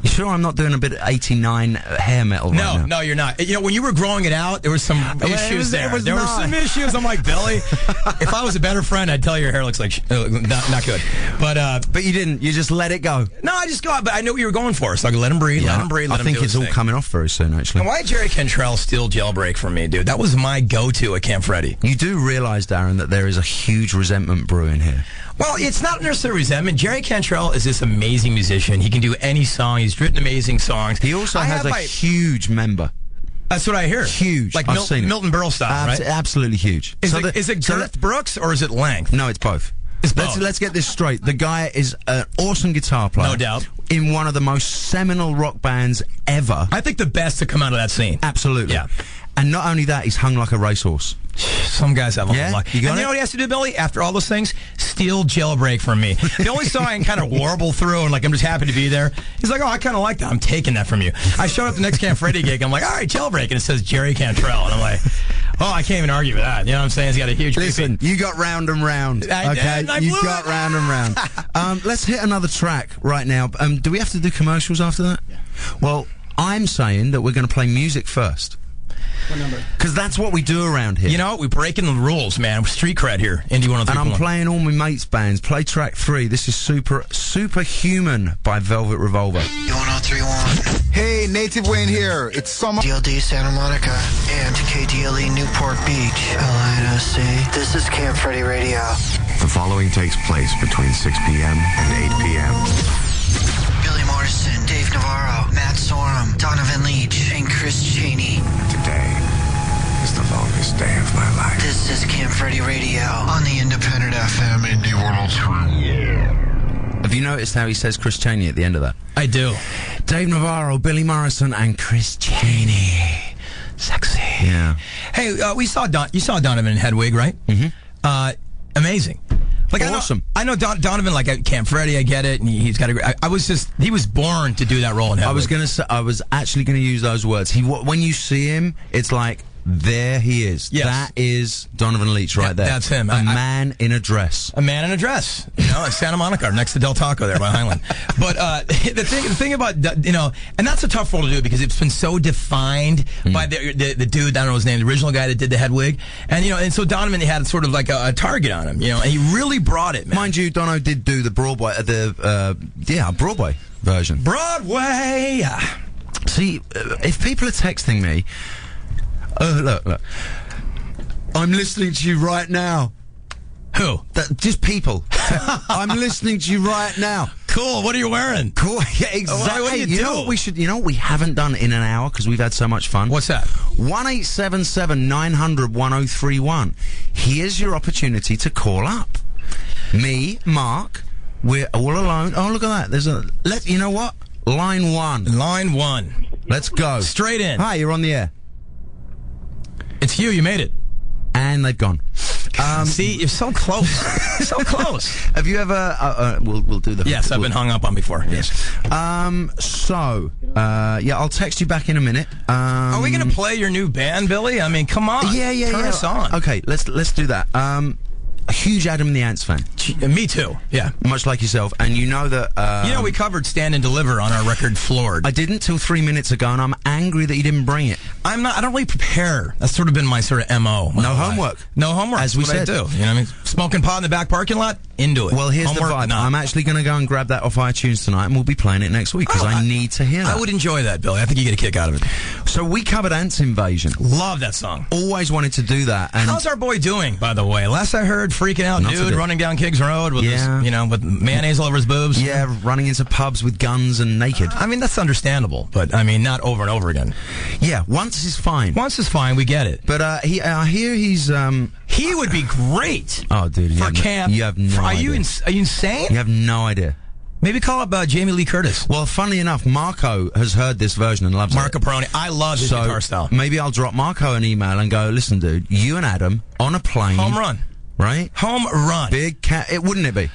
You sure I'm not doing a bit of 89 hair metal right now? No, you're not. You know, when you were growing it out, there were some issues there. There were some issues. I'm like, Billy, if I was a better friend, I'd tell you your hair looks like not good. But you didn't. You just let it go. No, I just go. But I knew what you were going for, so I could let him breathe. Yeah, let him breathe. I think it's all coming off very soon, actually. And why did Jerry Cantrell steal Jailbreak from me, dude? That was my go-to at Camp Freddy. You do realize, Darren, that there is a huge resentment brewing here. Well, it's not necessarily resentment. Jerry Cantrell is this amazing musician. He can do any song. He's written amazing songs. He also has a huge member. That's what I hear. Huge. Like Milton Berle style, right? Absolutely huge. Is it Garth Brooks or is it length? No, it's both. Let's get this straight. The guy is an awesome guitar player. No doubt. In one of the most seminal rock bands ever. I think the best to come out of that scene. Absolutely. Yeah. And not only that, he's hung like a racehorse. Some guys have a lot of luck. You know what he has to do, Billy? After all those things, steal Jailbreak from me. The only song I can kind of warble through and like I'm just happy to be there. He's like, oh, I kind of like that. I'm taking that from you. I showed up at the next Camp Freddy gig. I'm like, all right, Jailbreak. And it says Jerry Cantrell. And I'm like, oh, I can't even argue with that. You know what I'm saying? He's got a huge... Listen, you got round and round. You got round and round. Let's hit another track right now. Do we have to do commercials after that? Yeah. Well, I'm saying that we're going to play music first. What number? Because that's what we do around here. You know, we're breaking the rules, man. We're street cred here. Indie 103.1. And I'm playing all my mates' bands. Play track 3. This is Superhuman by Velvet Revolver. 103.1. Hey, Native Wayne here. It's summer. DLD Santa Monica and KDLE Newport Beach, LINOC. This is Camp Freddy Radio. The following takes place between 6 p.m. and 8 p.m. Billy Morrison, Dave Navarro, Matt Sorum, Donovan Leach, and Chris Cheney. Today is the longest day of my life. This is Camp Freddy Radio on the Independent FM Indie 103. Have you noticed how he says Chris Cheney at the end of that? I do. Dave Navarro, Billy Morrison, and Chris Cheney. Sexy. Yeah. Hey, you saw Donovan in Hedwig, right? Mm-hmm. Amazing. Like, awesome. I know Donovan, like at Camp Freddy, I get it, and he's got a. He was born to do that role in Hedwig. I was actually gonna use those words. When you see him, it's like, there he is. Yes. That is Donovan Leach right there. That's him. A man in a dress. A man in a dress. You know, in Santa Monica, next to Del Taco there by Highland. But the thing about, you know, and that's a tough role to do because it's been so defined by the dude, I don't know his name, the original guy that did the Hedwig. And, you know, and so Donovan had sort of like a target on him, you know, and he really brought it, man. Mind you, Dono did do the Broadway, Broadway version. Broadway! See, if people are texting me, look. I'm listening to you right now. Who? Just people. I'm listening to you right now. Cool. What are you wearing? Cool. Yeah, exactly. What do you do? know what we should? You know what we haven't done in an hour because we've had so much fun. What's that? 1-877-900-1031. Here's your opportunity to call up. Me, Mark. We're all alone. Oh, look at that. You know what? Line 1. Line 1. Let's go. Straight in. Hi, you're on the air. It's you made it. And they've gone. See, you're so close. So close. Have you ever... we'll do the... Yes, I've been hung up on before. Yes. I'll text you back in a minute. Are we going to play your new band, Billy? I mean, come on. Yeah. Turn us on. Okay, let's do that. A huge Adam and the Ants fan. Me too. Yeah. Much like yourself. And you know that... we covered Stand and Deliver on our record Floored. I didn't till 3 minutes ago, and I'm angry that you didn't bring it. I don't really prepare. That's sort of been my sort of MO. No homework. No homework. As we said. I do. You know what I mean? Smoking pot in the back parking lot? Into it. Well, here's homework, the vibe. no. I'm actually going to go and grab that off iTunes tonight, and we'll be playing it next week, because I need to hear that. I would enjoy that, Billy. I think you get a kick out of it. So we covered Ants Invasion. Love that song. Always wanted to do that. And how's our boy doing, by the way? Last I heard, freaking out, dude, running down Kings Road with his, with mayonnaise all over his boobs. Yeah, running into pubs with guns and naked. I mean, that's understandable, but I mean, not over and over again. Yeah, once is fine. Once is fine, we get it. But I hear he's he would be great. Oh, dude, for camp. You have no idea. Are you insane? You have no idea. Maybe call up Jamie Lee Curtis. Well, funnily enough, Marco has heard this version and loves it. Marco Peroni. I love his guitar style. Maybe I'll drop Marco an email and go, listen, dude, you and Adam on a plane. Home run. Right? Home run. Big cat. Wouldn't it be?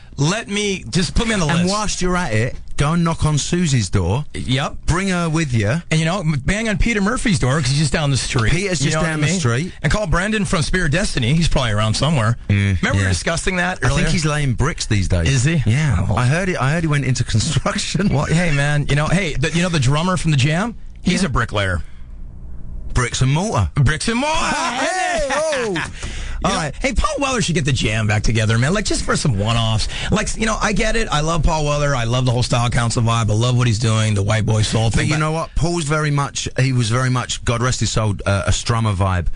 Just put me on the list. And whilst you're at it, go and knock on Susie's door. Yep. Bring her with you. And, bang on Peter Murphy's door because he's just down the street. Peter's just down the street. And call Brendan from Spirit Destiny. He's probably around somewhere. Remember we were discussing that earlier? I think he's laying bricks these days. Is he? Yeah. Oh. I heard he went into construction. Well, hey, man. The drummer from the Jam? He's a bricklayer. Bricks and mortar. Bricks and mortar. Hey! Oh! All right. Hey, Paul Weller should get the Jam back together, man. Like, just for some one-offs. Like, I get it. I love Paul Weller. I love the whole Style Council vibe. I love what he's doing, the white boy soul thing. But you know what? Paul's very much, God rest his soul, a strummer vibe.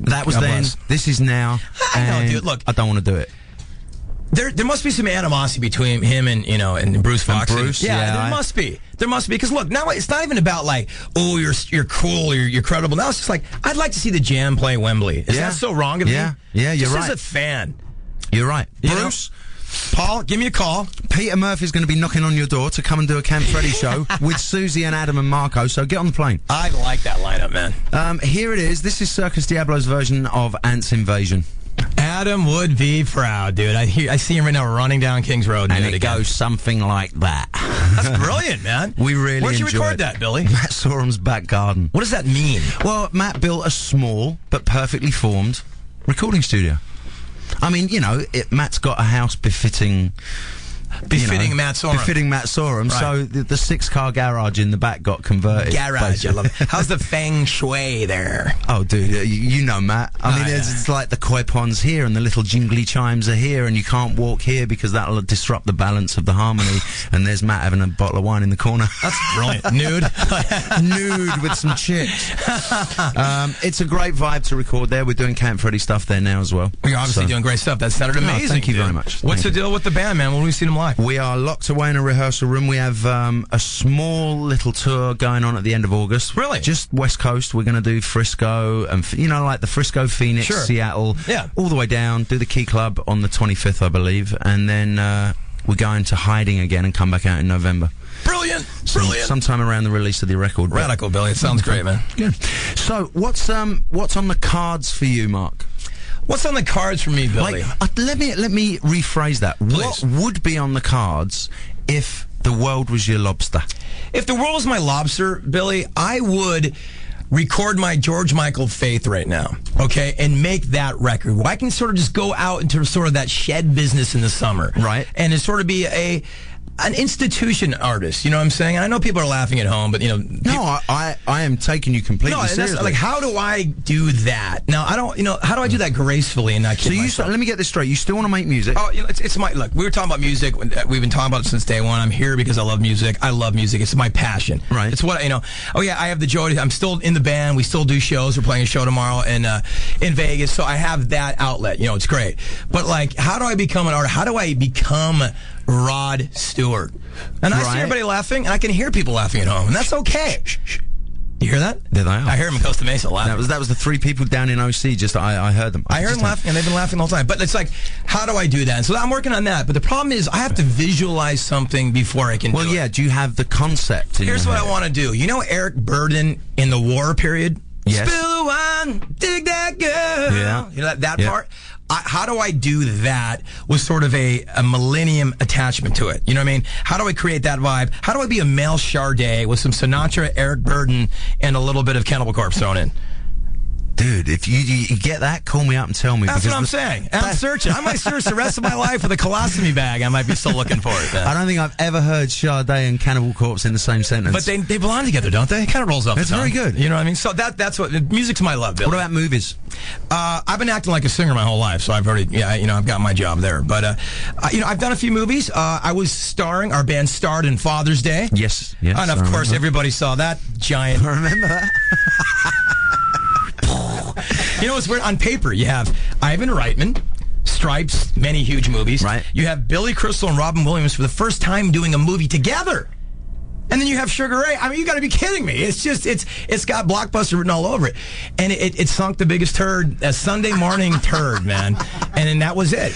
That was then. This is now. I know, dude. Look. I don't want to do it. There must be some animosity between him and and Bruce Fox. And Bruce, there must be. There must be because look, now it's not even about like, oh, you're cool, you're credible. Now it's just like, I'd like to see the Jam play Wembley. Is that so wrong of me? Yeah, you're just right. As a fan, you're right. Bruce, Paul, give me a call. Peter Murphy's going to be knocking on your door to come and do a Camp Freddy show with Susie and Adam and Marco, so get on the plane. I like that lineup, man. Here it is. This is Circus Diablo's version of Ants Invasion. Adam would be proud, dude. I see him right now running down Kings Road. And it goes something like that. That's brilliant, man. We really Where'd you enjoy record it. that, Billy? Matt Sorum's back garden. What does that mean? Well, Matt built a small but perfectly formed recording studio. I mean, you know, Matt's got a house befitting Matt Sorum. Befitting Matt Sorum. Right. So the 6-car garage in the back got converted. Garage, basically. I love it. How's the feng shui there? Oh, dude, you know Matt. I mean, it's like the koi ponds here and the little jingly chimes are here, and you can't walk here because that'll disrupt the balance of the harmony. And there's Matt having a bottle of wine in the corner. That's brilliant. Nude? Nude with some chicks. It's a great vibe to record there. We're doing Camp Freddy stuff there now as well. You're obviously doing great stuff. That sounded amazing. Thank you dude. very much. What's Thank the deal with the band, man? When will we see them live? We are locked away in a rehearsal room. We have a small little tour going on at the end of August. Really? Just West Coast. We're going to do Frisco and, like the Frisco, Phoenix, Sure. Seattle. Yeah. All the way down. Do the Key Club on the 25th, I believe. And then we're going to hiding again and come back out in November. Brilliant. Brilliant. Sometime around the release of the record. Radical, Billy. It sounds great, man. Good. So what's on the cards for you, Mark? What's on the cards for me, Billy? Let me rephrase that. Please. What would be on the cards if the world was your lobster? If the world was my lobster, Billy, I would record my George Michael Faith right now, okay, and make that record. Well, I can sort of just go out into sort of that shed business in the summer. Right. And it sort of be an institution artist, you know what I'm saying? I know people are laughing at home, but, you know... No, I am taking you completely No, seriously. that's, like, how do I do that? Now, I don't, how do I do that gracefully and not kid myself? Let me get this straight. You still want to make music? Oh, it's my... Look, we were talking about music. We've been talking about it since day one. I'm here because I love music. I love music. It's my passion. Right. It's what, Oh, yeah, I have the joy. I'm still in the band. We still do shows. We're playing a show tomorrow in Vegas. So I have that outlet. It's great. But, like, how do I become an artist? How do I become Rod Stewart? And I see everybody laughing, and I can hear people laughing at home, and that's okay. You hear that? There they are. I hear them in Costa Mesa laughing. That was the 3 people down in OC. Just I heard them. I heard them laughing, and they've been laughing the whole time. But it's like, how do I do that? And so I'm working on that. But the problem is, I have to visualize something before I can do it. Well, yeah. Do you have the concept? Here's what I want to do. You know Eric Burden in the war period? Yes. Spill the wine, dig that girl. Yeah. You know that part? How do I do that with sort of a millennium attachment to it? You know what I mean? How do I create that vibe? How do I be a Mel Sade with some Sinatra, Eric Burden, and a little bit of Cannibal Corpse thrown in? Dude, if you get that, call me up and tell me. That's what I'm saying. I'm searching. I might search the rest of my life with a colostomy bag. I might be still looking for it. Man. I don't think I've ever heard Sade and Cannibal Corpse in the same sentence. But they belong together, don't they? It kind of rolls off the tongue. Very good. You know what I mean? So that's what music's my love, Bill. What about movies? I've been acting like a singer my whole life, so I've already, I've got my job there. But I've done a few movies. I was starring. Our band starred in Father's Day. Yes. And of course, everybody saw that giant. I remember that. You know what's weird? On paper, you have Ivan Reitman, Stripes, many huge movies. Right. You have Billy Crystal and Robin Williams for the first time doing a movie together. And then you have Sugar Ray. I mean, you got to be kidding me. It's just, it's got Blockbuster written all over it. And it sunk the biggest turd, a Sunday morning turd, man. And then that was it.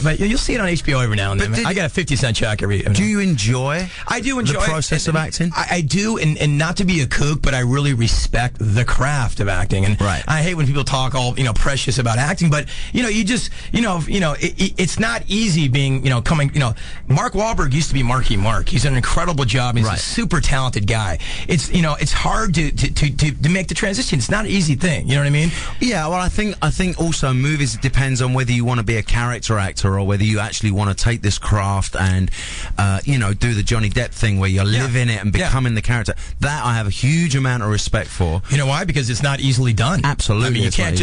But you'll see it on HBO every now and then. I got a 50-cent check every. Do you enjoy? I do enjoy the process of acting. I do, and not to be a kook, but I really respect the craft of acting. And right. I hate when people talk all precious about acting, but you just it's not easy being coming. Mark Wahlberg used to be Marky Mark. He's done an incredible job. He's a super talented guy. It's it's hard to make the transition. It's not an easy thing. You know what I mean? Yeah. Well, I think also movies, it depends on whether you want to be a character actor or whether you actually want to take this craft and do the Johnny Depp thing where you live in it and becoming the character. That I have a huge amount of respect for. You know why? Because it's not easily done. Absolutely. I mean, you can't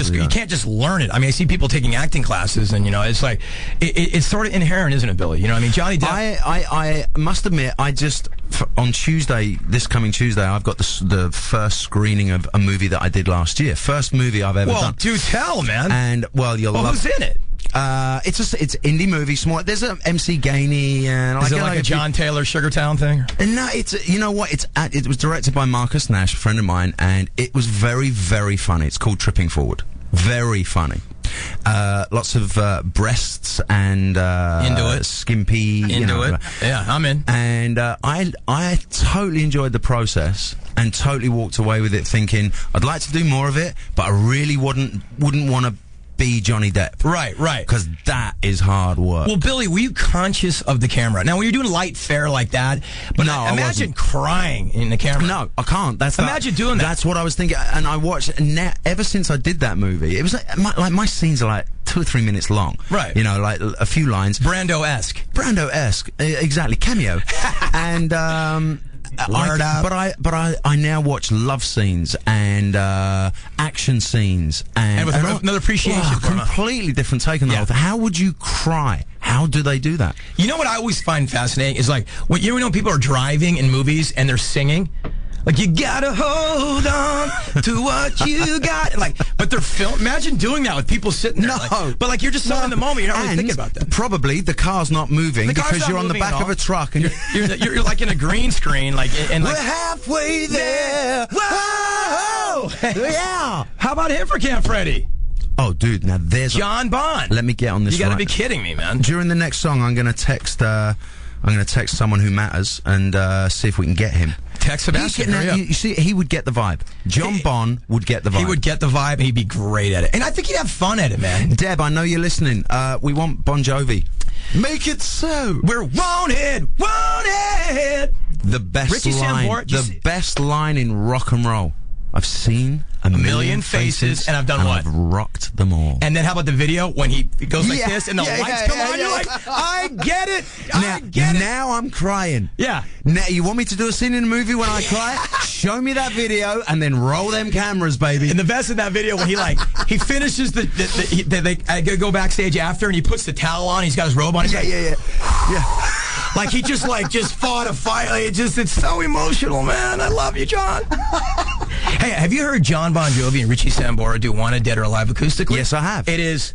just learn it. I mean, I see people taking acting classes, and it's like it's sort of inherent, isn't it, Billy? You know what I mean? Johnny Depp. I must admit, on Tuesday, this coming Tuesday, I've got the first screening of a movie that I did last year. First movie I've ever done. Well, do tell, man. And you'll love. Who's in it? It's indie movie, small. There's a MC Gainey and is it like a John Taylor Sugartown thing? No, it's it was directed by Marcus Nash, a friend of mine, and it was very, very funny. It's called Tripping Forward. Very funny. Lots of breasts and Into it. skimpy. Into it. Yeah, I'm in. And I totally enjoyed the process and totally walked away with it thinking I'd like to do more of it, but I really wouldn't want to be Johnny Depp. Right. Because that is hard work. Well, Billy, were you conscious of the camera? Now, when you're doing light fare like that, but No, I imagine wasn't. crying in the camera. No, I can't. Imagine doing that. That's what I was thinking. And I watched, ever since I did that movie, it was like my scenes are like 2 or 3 minutes long. Right. You know, like a few lines. Brando-esque. Exactly. Cameo. And, Wired up. But I now watch love scenes and action scenes and with another appreciation for 'em. completely different take on the whole thing. How would you cry? How do they do that? You know what I always find fascinating is like when you know people are driving in movies and they're singing. Like, you gotta hold on to what you got. Like, but they're imagine doing that with people sitting there. No. But like, you're just so in the moment, you're not really thinking about that. Probably the car's not moving The car's because not you're on the moving back at of a all. truck and You're like in a green screen, like, and like. we're halfway there. Whoa! Yeah. How about him for Camp Freddy? Oh, dude, now there's John Bond. Let me get on this. You gotta right. be kidding me, man. During the next song, I'm gonna text someone who matters and see if we can get him. Text Sebastian. You see, he would get the vibe. John Bond would get the vibe. He would get the vibe, and he'd be great at it. And I think he'd have fun at it, man. Deb, I know you're listening. We want Bon Jovi. Make it so. We're wanted. The best Richie line. Sambora, The best line in rock and roll. I've seen a million faces, and I've done what? I've rocked them all. And then how about the video when he goes like Yeah, this and the yeah, lights yeah, come yeah, on? yeah. You're like, I get it. I get it. Now I'm crying. Yeah. Now, you want me to do a scene in a movie when I cry? Show me that video and then roll them cameras, baby. And the best in that video when he finishes they go backstage after and he puts the towel on. He's got his robe on. He's yeah. like he just fought a fight. Like, it's so emotional, man. I love you, John. Hey, have you heard John Bon Jovi and Richie Sambora do Wanted, Dead or Alive acoustically? Yes, I have. It is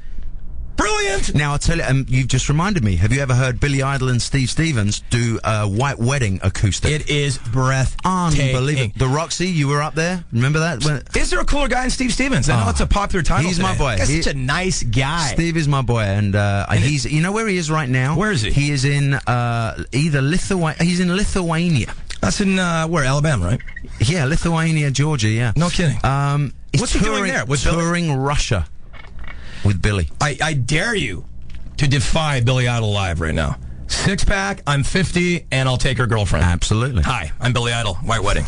brilliant. Now, I'll tell you, you've just reminded me. Have you ever heard Billy Idol and Steve Stevens do White Wedding acoustic? It is breathtaking. Unbelievable. The Roxy, you were up there. Remember that? Is there a cooler guy than Steve Stevens? I know it's a popular title. He's my today. boy. He's such a nice guy. Steve is my boy, and he's. You know where he is right now? Where is he? He is in either Lithuania. He's in Lithuania. That's in where? Alabama, right? Yeah, Lithuania, Georgia. Yeah. No kidding. He's What's he doing there? With Billy? touring Russia with Billy. I dare you to defy Billy Idol live right now. 6-pack, I'm 50, and I'll take her girlfriend. Absolutely. Hi, I'm Billy Idol. White Wedding.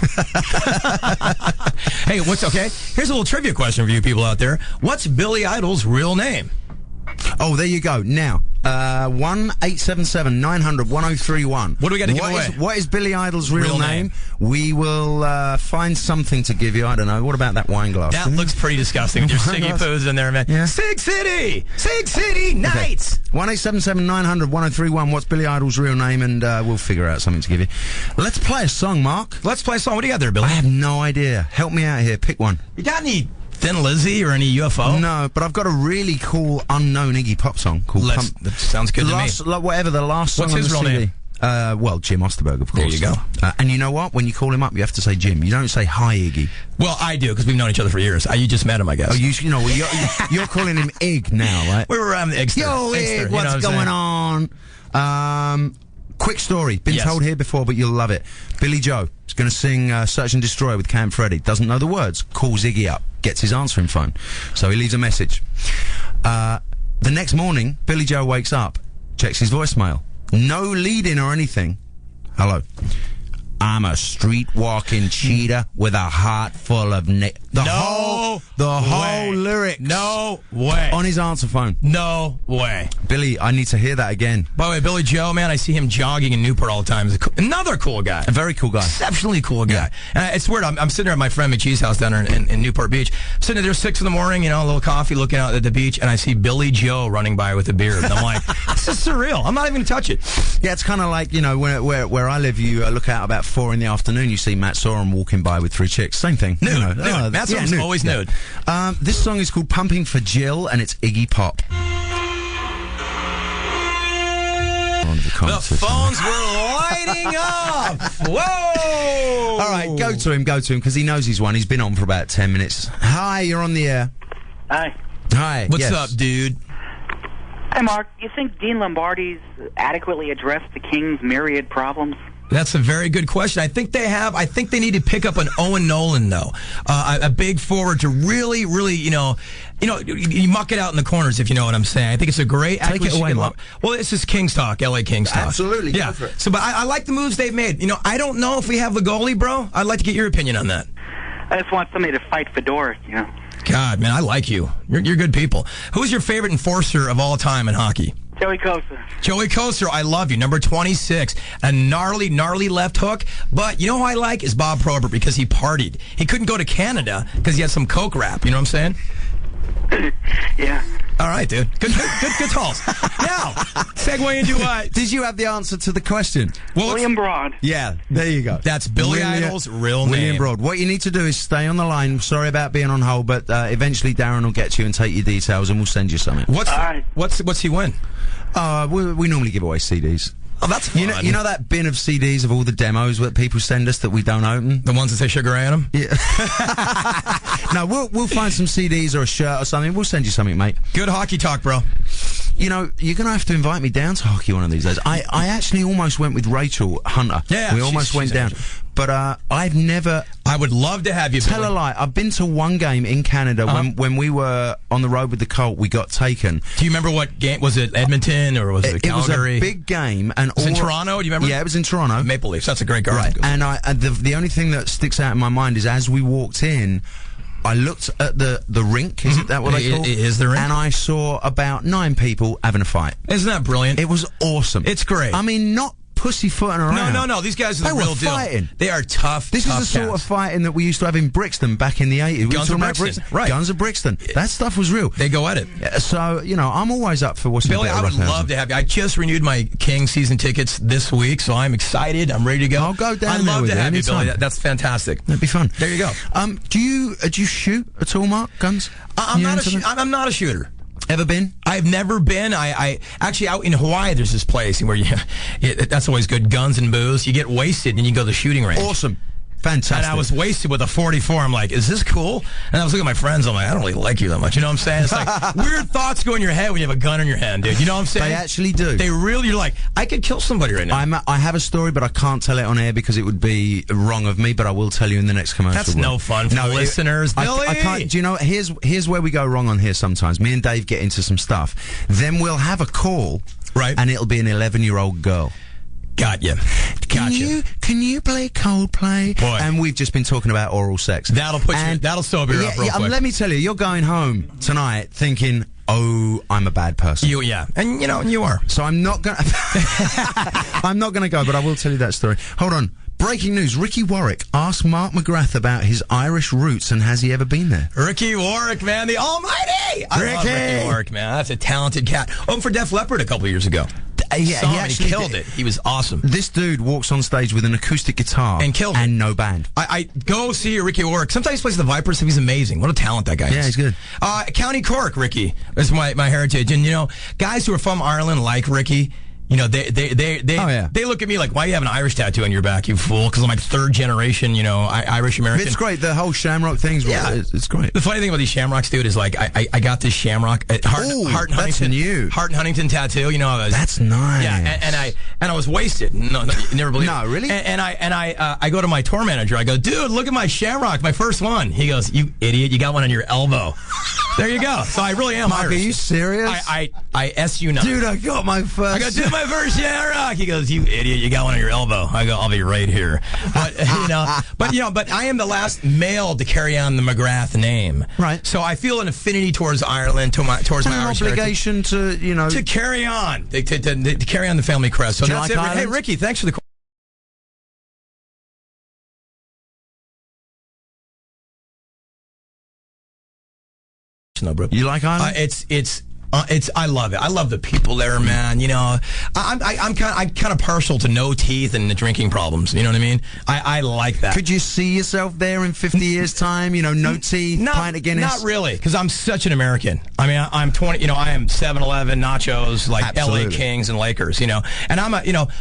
Hey, what's okay? Here's a little trivia question for you people out there. What's Billy Idol's real name? Oh, there you go. Now, 1-877-900-1031. What do we got to give away? What is Billy Idol's real name? We will find something to give you. I don't know. What about that wine glass? That looks pretty disgusting with your Siggy poos in there, man. Yeah. Sig City Nights. 1-877-900-1031. What's Billy Idol's real name? And we'll figure out something to give you. Let's play a song, Mark. Let's play a song. What do you got there, Billy? I have no idea. Help me out here. Pick one. You got any Thin Lizzy or any UFO? No, but I've got a really cool unknown Iggy Pop song called That sounds good to me. Whatever the last song What's on his the real CD. name? Well, Jim Osterberg, of course. There you go. And you know what? When you call him up, you have to say Jim. You don't say hi, Iggy. Well, I do, because we've known each other for years. You just met him, I guess. Oh, you know, you're calling him Ig now, right? We were around the Igster. Yo, Ig, what's going on? Quick story. Been told here before, but you'll love it. Billy Joe is going to sing Search and Destroy with Camp Freddy. Doesn't know the words. Calls Iggy up. Gets his answering phone. So he leaves a message. The next morning, Billy Joe wakes up, checks his voicemail. No lead-in or anything. Hello. I'm a street-walking cheetah with a heart full of... The whole lyrics. No way. On his answer phone. No way. Billy, I need to hear that again. By the way, Billy Joe, man, I see him jogging in Newport all the time. He's another cool guy. A very cool guy. Exceptionally cool guy. It's weird. I'm sitting there at my friend McChee's house down there in Newport Beach. I'm sitting there 6 a.m, a little coffee, looking out at the beach, and I see Billy Joe running by with a beard. And I'm like, this is surreal. I'm not even going to touch it. Yeah, it's kind of like, where I live, you look out about 4 in the afternoon, you see Matt Sorum walking by with 3 chicks. Same thing. Nude. Matt Sorum's always nude. This song is called Pumping for Jill, and it's Iggy Pop. The phones were lighting up. Whoa! All right, go to him, because he knows he's won. He's been on for about 10 minutes. Hi, you're on the air. Hi. Hi. What's yes. up, dude? Hi, Mark. Do you think Dean Lombardi's adequately addressed the Kings' myriad problems? That's a very good question. I think they have. I think they need to pick up an Owen Nolan, though, a big forward to really, you muck it out in the corners, if you know what I'm saying. I think it's a great. Take it away, Mark. Well, this is Kings talk, LA Kings talk. Absolutely, yeah. go for it. So, but I like the moves they've made. I don't know if we have the goalie, bro. I'd like to get your opinion on that. I just want somebody to fight Fedor, God, man, I like you. You're good people. Who's your favorite enforcer of all time in hockey? Joey Kosa. Joey Koster, I love you. Number 26. A gnarly left hook. But you know who I like is Bob Probert because he partied. He couldn't go to Canada because he had some coke rap. You know what I'm saying? Yeah. All right, dude. Good calls. Now, segue into Did you have the answer to the question? Well, William Broad. Yeah, there you go. That's Billy Idol's real name. William Broad. What you need to do is stay on the line. Sorry about being on hold, but eventually Darren will get you and take your details, and we'll send you something. What's he win? We normally give away CDs. Oh, that's fun. You know that bin of CDs of all the demos that people send us that we don't open? The ones that say Sugar Ray on them? Yeah. No, we'll find some CDs or a shirt or something. We'll send you something, mate. Good hockey talk, bro. You're going to have to invite me down to hockey one of these days. I actually almost went with Rachel Hunter. Yeah, we almost went down. But I've never... I would love to have you, Tell Billy. a lie. I've been to one game in Canada when we were on the road with the Colt. We got taken. Do you remember what game? Was it Edmonton or was it Calgary? It was a big game. And it was in Toronto, do you remember? Yeah, it was in Toronto. Maple Leafs. That's a great garden. Right. And the only thing that sticks out in my mind is as we walked in, I looked at the rink. Is it that what they call it? It is the rink. And I saw about 9 people having a fight. Isn't that brilliant? It was awesome. It's great. I mean, not pussyfooting around. No. These guys are the real deal. Fighting. They are tough. This is the sort of fighting that we used to have in Brixton back in the 80s. Guns of Brixton. Right. Guns of Brixton. That stuff was real. They go at it. So, I'm always up for what's Billy, I would love to have you. I just renewed my King season tickets this week, so I'm excited. I'm ready to go. I'll go down I'd there love with to you have you, anytime. Billy. That's fantastic. That'd be fun. There you go. Do you shoot at all, Mark? Guns? I'm not a shooter. Ever been? I've never been. I actually out in Hawaii. There's this place where that's always good. Guns and booze. You get wasted and you go to the shooting range. Awesome. Fantastic. And I was wasted with a 44. I'm like, is this cool? And I was looking at my friends. I'm like, I don't really like you that much. You know what I'm saying? It's like weird thoughts go in your head when you have a gun in your hand, dude. You know what I'm saying? They actually do. They really. You're like, I could kill somebody right now. I have a story, but I can't tell it on air because it would be wrong of me. But I will tell you in the next commercial. That's no fun for listeners. Billy. I can't. Do you know? Here's where we go wrong on here. Sometimes me and Dave get into some stuff. Then we'll have a call, right? And it'll be an 11-year-old girl. Got you. Can you play Coldplay? Boy. And we've just been talking about oral sex. That'll sober you up real quick. Let me tell you, you're going home tonight thinking, oh, I'm a bad person. And you are. So I'm not gonna I'm not gonna go, but I will tell you that story. Hold on. Breaking news, Ricky Warwick asked Mark McGrath about his Irish roots and has he ever been there? Ricky Warwick, man, the almighty! I love Ricky Warwick, man. That's a talented cat. Opened for Def Leppard a couple years ago. He actually killed it. He was awesome. This dude walks on stage with an acoustic guitar and killed it. And no band. I go see Ricky Warwick. Sometimes he plays the Vipers, and he's amazing. What a talent that guy is. Yeah, he's good. County Cork, Ricky. That's my heritage. And, guys who are from Ireland like Ricky, they look at me like, why do you have an Irish tattoo on your back, you fool? Because I'm like third generation, Irish American. It's great. The whole Shamrock thing's it's great. The funny thing about these Shamrocks, dude, is like I got this Shamrock at Hart and Huntington. That's new. Hart and Huntington tattoo. That's nice. Yeah, and I was wasted. No, you never believe. No, really. And I go to my tour manager. I go, dude, look at my Shamrock, my first one. He goes, you idiot, you got one on your elbow. There you go. So I really am Mark, Irish. Are you serious? I S you now. Dude, I got my first. I go, dude, my first Shamrock. He goes, you idiot, you got one on your elbow. I go, I'll be right here. But but I am the last male to carry on the McGrath name. Right. So I feel an affinity towards Ireland, towards my Irish obligation heritage. To carry on, to carry on the family crest. So that's it. Hey, Ricky, thanks for the. No, bro. You like Ireland? It's I love it. I love the people there, man. You know, I'm kind of partial to no teeth and the drinking problems. You know what I mean? I like that. Could you see yourself there in 50 years' time? You know, no teeth, pint of Guinness? Not really, because I'm such an American. I mean, I'm 20. You know, I am 7-Eleven, nachos, like Absolutely. LA Kings and Lakers. You know, and I'm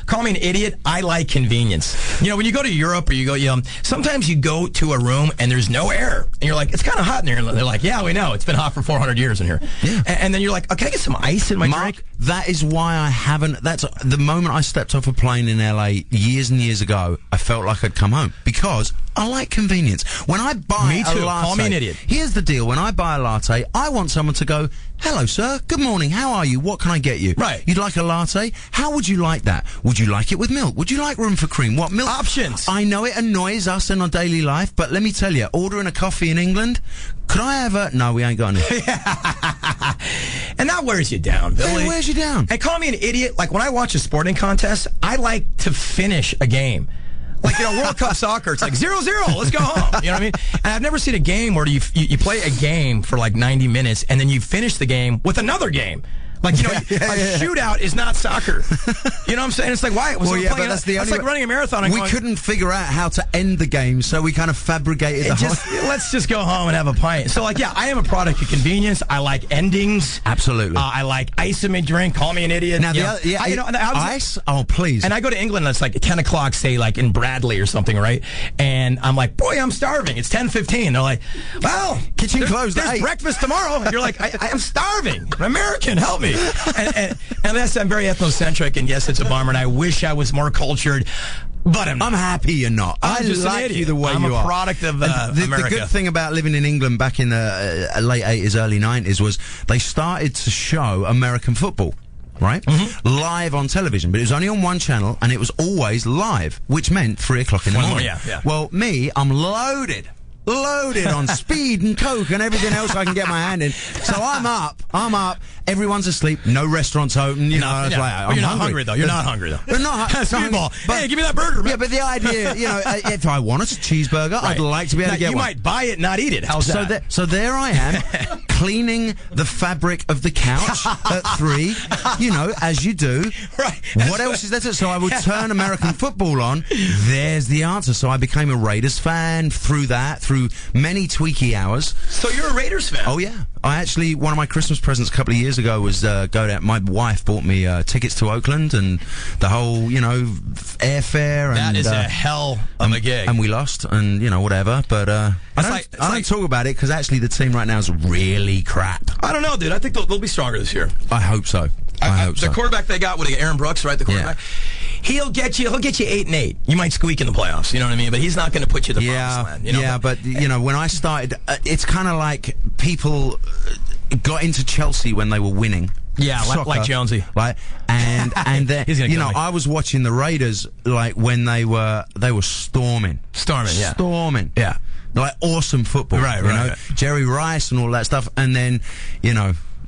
call me an idiot. I like convenience. You know, when you go to Europe or you go, sometimes you go to a room and there's no air, and you're like, it's kind of hot in here. And they're like, yeah, we know. It's been hot for 400 years in here. Yeah. And then you're like, oh, can I get some ice in my drink? That is why I haven't. That's the moment I stepped off a plane in LA years and years ago. I felt like I'd come home because I like convenience. When I buy Me too. a latte, Call me an idiot. Here's the deal: when I buy a latte, I want someone to go, "Hello, sir. Good morning. How are you? What can I get you?" Right. You'd like a latte? How would you like that? Would you like it with milk? Would you like room for cream? What milk? Options. I know it annoys us in our daily life, but let me tell you, ordering a coffee in England. Could I have a... No, we ain't got any. And that wears you down, Billy. It wears you down. And call me an idiot. Like, when I watch a sporting contest, I like to finish a game. Like, World Cup soccer, it's like 0-0, let's go home. You know what I mean? And I've never seen a game where you play a game for like 90 minutes and then you finish the game with another game. Like, a shootout is not soccer. You know what I'm saying? It's like, why? But that's the only like running a marathon. And we couldn't figure out how to end the game, so we kind of fabricated the whole... Let's just go home and have a pint. So, like, yeah, I am a product of convenience. I like endings. Absolutely. I like ice in my drink. Call me an idiot. Now, ice? Oh, please. And I go to England, and it's like 10 o'clock, say, like in Bradley or something, right? And I'm like, boy, I'm starving. It's 10:15. They're like, well, kitchen closed. There's breakfast tomorrow. And you're like, I am starving. I'm American. Help me. And that's, I'm very ethnocentric, and yes, it's a bummer, and I wish I was more cultured, but I'm happy you're not. I just like you the way you are. I'm a product of America. The good thing about living in England back in the late 80s, early 90s was they started to show American football. Right? Mm-hmm. Live on television, but it was only on one channel, and it was always live, which meant 3 o'clock in the morning. Yeah. Well, me, I'm loaded on speed and coke and everything else I can get my hand in. So I'm up. Everyone's asleep. No restaurants open. You know, it's like, I'm you're not hungry though. You're not hungry though. But not Speedball. Hey, give me that burger, man. Yeah, but the idea, if I wanted a cheeseburger, right. I'd like to be able to get one. You might buy it, not eat it. How's that? So there I am, cleaning the fabric of the couch at 3. As you do. Right. What else is there? So I would turn American football on. There's the answer. So I became a Raiders fan through many tweaky hours. So you're a Raiders fan? Oh yeah. I actually, one of my Christmas presents a couple of years ago was my wife bought me tickets to Oakland and the whole, airfare. That is a hell of a gig. And we lost and, whatever. But I don't talk about it because actually the team right now is really crap. I don't know, dude. I think they'll be stronger this year. I hope so. The quarterback they got, Aaron Brooks, right? The quarterback. Yeah. He'll get you 8-8. You might squeak in the playoffs, you know what I mean? But he's not going to put you in the promised land. But when I started, it's kind of like people got into Chelsea when they were winning. Yeah, soccer, like Jonesy. Right? And then, I was watching the Raiders like when they were storming. Storming. Yeah. Like awesome football. Right. Jerry Rice and all that stuff. And then,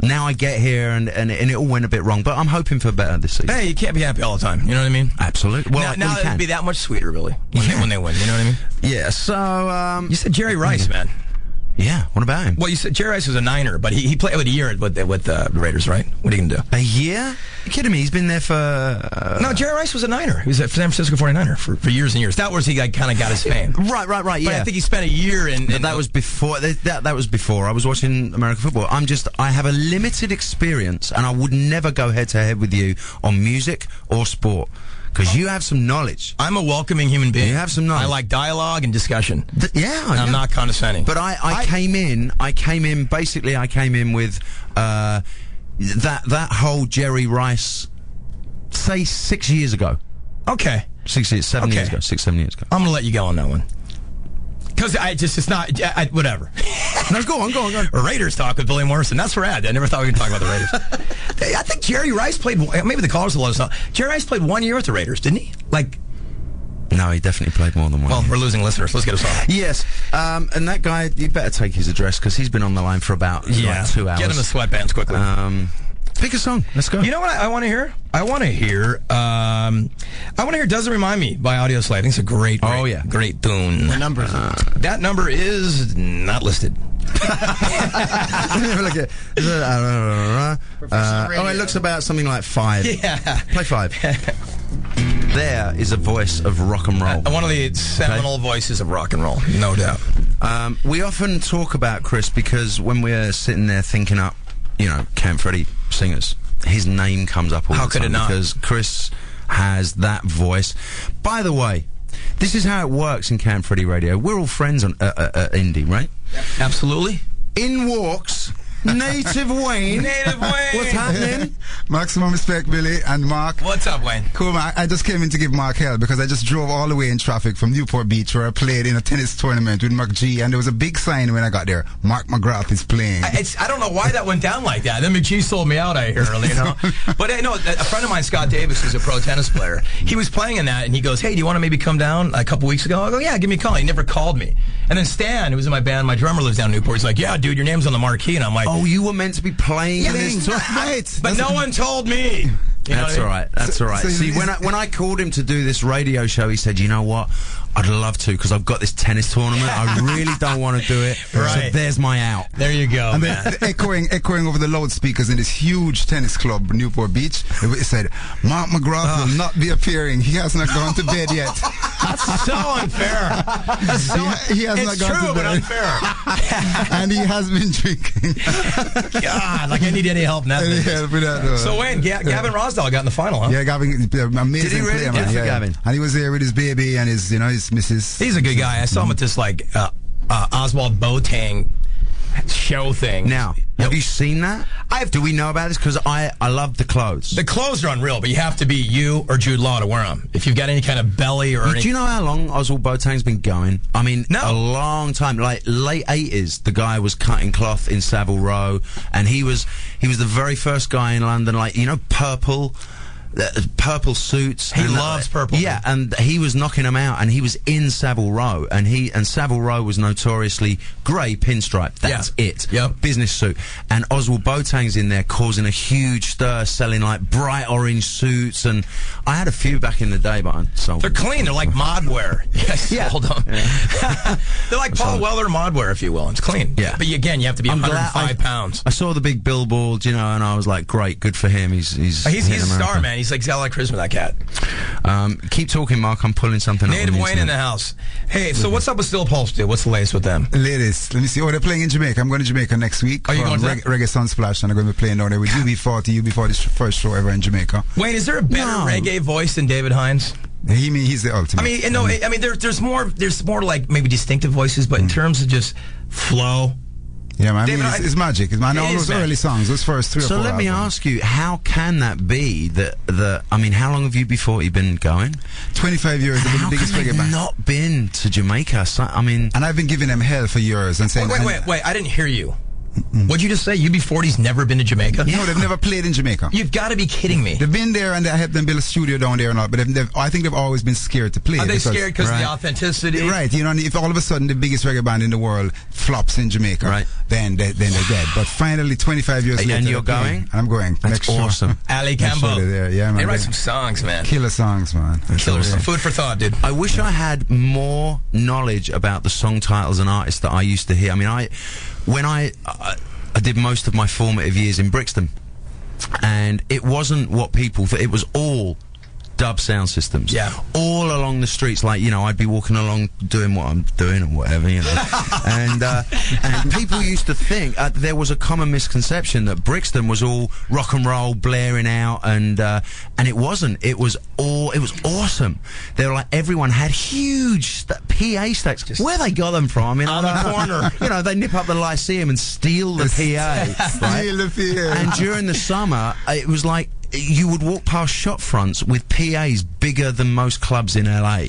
now I get here and it all went a bit wrong, but I'm hoping for better this season. Hey, you can't be happy all the time. You know what I mean? Absolutely. Well, now it'd be that much sweeter, Billy, when they win. You know what I mean? Yeah. So you said Jerry Rice, man. Yeah. What about him? Well, you said Jerry Rice was a Niner, but he played with a year with the Raiders, right? What are you gonna do? A year? You're kidding me? He's been there for... No, Jerry Rice was a Niner. He was a San Francisco 49er for years and years. That was he kind of got his fame. Right. Yeah. But I think he spent a year in that was before. That was before I was watching American football. I have a limited experience, and I would never go head to head with you on music or sport. Because you have some knowledge. I'm a welcoming human being. You have some knowledge. I like dialogue and discussion. I'm not condescending. But I came in with that whole Jerry Rice, say 6 years ago. Okay. 6 years, 7 years ago. 6-7 years ago. I'm going to let you go on that one. Because it's not, whatever. No, go on. Raiders talk with Billy Morrison. That's rad. I never thought we could talk about the Raiders. I think Jerry Rice played, maybe the callers will let us know. Jerry Rice played 1 year with the Raiders, didn't he? No, he definitely played more than 1 year. We're losing listeners. Let's get us on. Yes. And that guy, you better take his address because he's been on the line for about 2 hours. Get him the sweatbands quickly. Pick a song. Let's go. You know what I want to hear? I want to hear Doesn't Remind Me by Audio Slave. I think it's a great tune. What number is it? That number is not listed. Let me have a look at it looks about something like 5. Yeah. Play 5. There is a voice of rock and roll. One of the seminal voices of rock and roll, no doubt. We often talk about Chris because when we're sitting there thinking up, Camp Freddy singers, his name comes up all the time. How could it not? Because Chris has that voice. By the way, this is how it works in Camp Freddy Radio. We're all friends on Indie, right? Yep. Absolutely. In walks Native Wayne. Native Wayne. What's happening? Maximum respect, Billy and Mark. What's up, Wayne? Cool, man. I just came in to give Mark hell because I just drove all the way in traffic from Newport Beach where I played in a tennis tournament with McG, and there was a big sign when I got there. Mark McGrath is playing. I don't know why that went down like that. Then McG sold me out, I hear, But I know a friend of mine, Scott Davis, who's a pro tennis player, he was playing in that, and he goes, hey, do you want to maybe come down a couple weeks ago? I go, yeah, give me a call. He never called me. And then Stan, who was in my band, my drummer lives down in Newport, he's like, yeah, dude, your name's on the marquee. And I'm like, oh, you were meant to be playing in this right. But no one told me. That's all right. That's all right. See, when I called him to do this radio show, he said, you know what? I'd love to because I've got this tennis tournament. I really don't want to do it. Right. So there's my out. There you go, and man. then echoing over the loudspeakers in this huge tennis club, Newport Beach, it said, Mark McGrath will not be appearing. He has not gone to bed yet. That's so unfair. He has not gone to bed. It's true, but unfair. And he has been drinking. God, like I need any help now. So Wayne, Gavin Rosdahl got in the final, huh? Yeah, Gavin, amazing Did he really? player, man. Yeah. Gavin. And he was there with his baby and his missus. He's a good guy. I saw him at this Oswald Boateng show thing. Now, have you seen that? Do we know about this? Because I love the clothes. The clothes are unreal, but you have to be you or Jude Law to wear them. If you've got any kind of belly or Do you know how long Oswald Boateng's been going? I mean, a long time. Like late 80s, the guy was cutting cloth in Savile Row, and he was the very first guy in London. Like purple suits. He loves purple. Yeah, and he was knocking them out, and he was in Savile Row, and Savile Row was notoriously grey pinstripe. That's it. Yep. Business suit. And Oswald Boateng's in there causing a huge stir, selling like bright orange suits, and I had a few back in the day, but I sold them. They're clean. They're like modwear. I sold them. Yeah. They're like Paul Weller modwear, if you will. It's clean. Yeah. But again, you have to be 105 pounds. I saw the big billboard, and I was like, great, good for him. He's a star, man. He's like Zella Charisma, that cat. Keep talking, Mark. I'm pulling something up. Native Wayne in the house. Hey, so what's up with Still Pulse, dude? What's the latest with them? Latest. Let me see. Oh, they're playing in Jamaica. I'm going to Jamaica next week. Are you going to Reggae Sunsplash, and I'm going to be playing down there with UB40's first show ever in Jamaica. Wayne, is there a better reggae voice than David Hines? He's the ultimate. I mean, there's more like maybe distinctive voices, but in terms of just flow. Yeah, man. It's magic. I know those early songs, those first 3 or 4 So let me ask you, how can that be how long have UB40 been going? 25 years. How the biggest reggae band. Not been to Jamaica? And I've been giving them hell for years and saying. Wait! I didn't hear you. What'd you just say? UB40's never been to Jamaica? No, they've never played in Jamaica. You've got to be kidding me. They've been there, and I helped them build a studio down there and all, but I think they've always been scared to play. Are they scared because of the authenticity? Right. If all of a sudden the biggest reggae band in the world flops in Jamaica, then they're dead. But finally, 25 years later... And you're going? I'm going. That's awesome. Ali Campbell. Yeah, man. They write some songs, man. Killer songs, man. Killer songs. Food for thought, dude. I wish I had more knowledge about the song titles and artists that I used to hear. I mean, when I did most of my formative years in Brixton, and it wasn't what people thought. It was all dub sound systems. Yeah. All along the streets, like, I'd be walking along doing what I'm doing or whatever, and people used to think there was a common misconception that Brixton was all rock and roll blaring out, and it wasn't. It was awesome. They were like, everyone had huge PA stacks. Where they got them from? On the corner. They nip up the Lyceum and steal the PA. Steal the PA. And during the summer, it was like, you would walk past shop fronts with PAs bigger than most clubs in LA,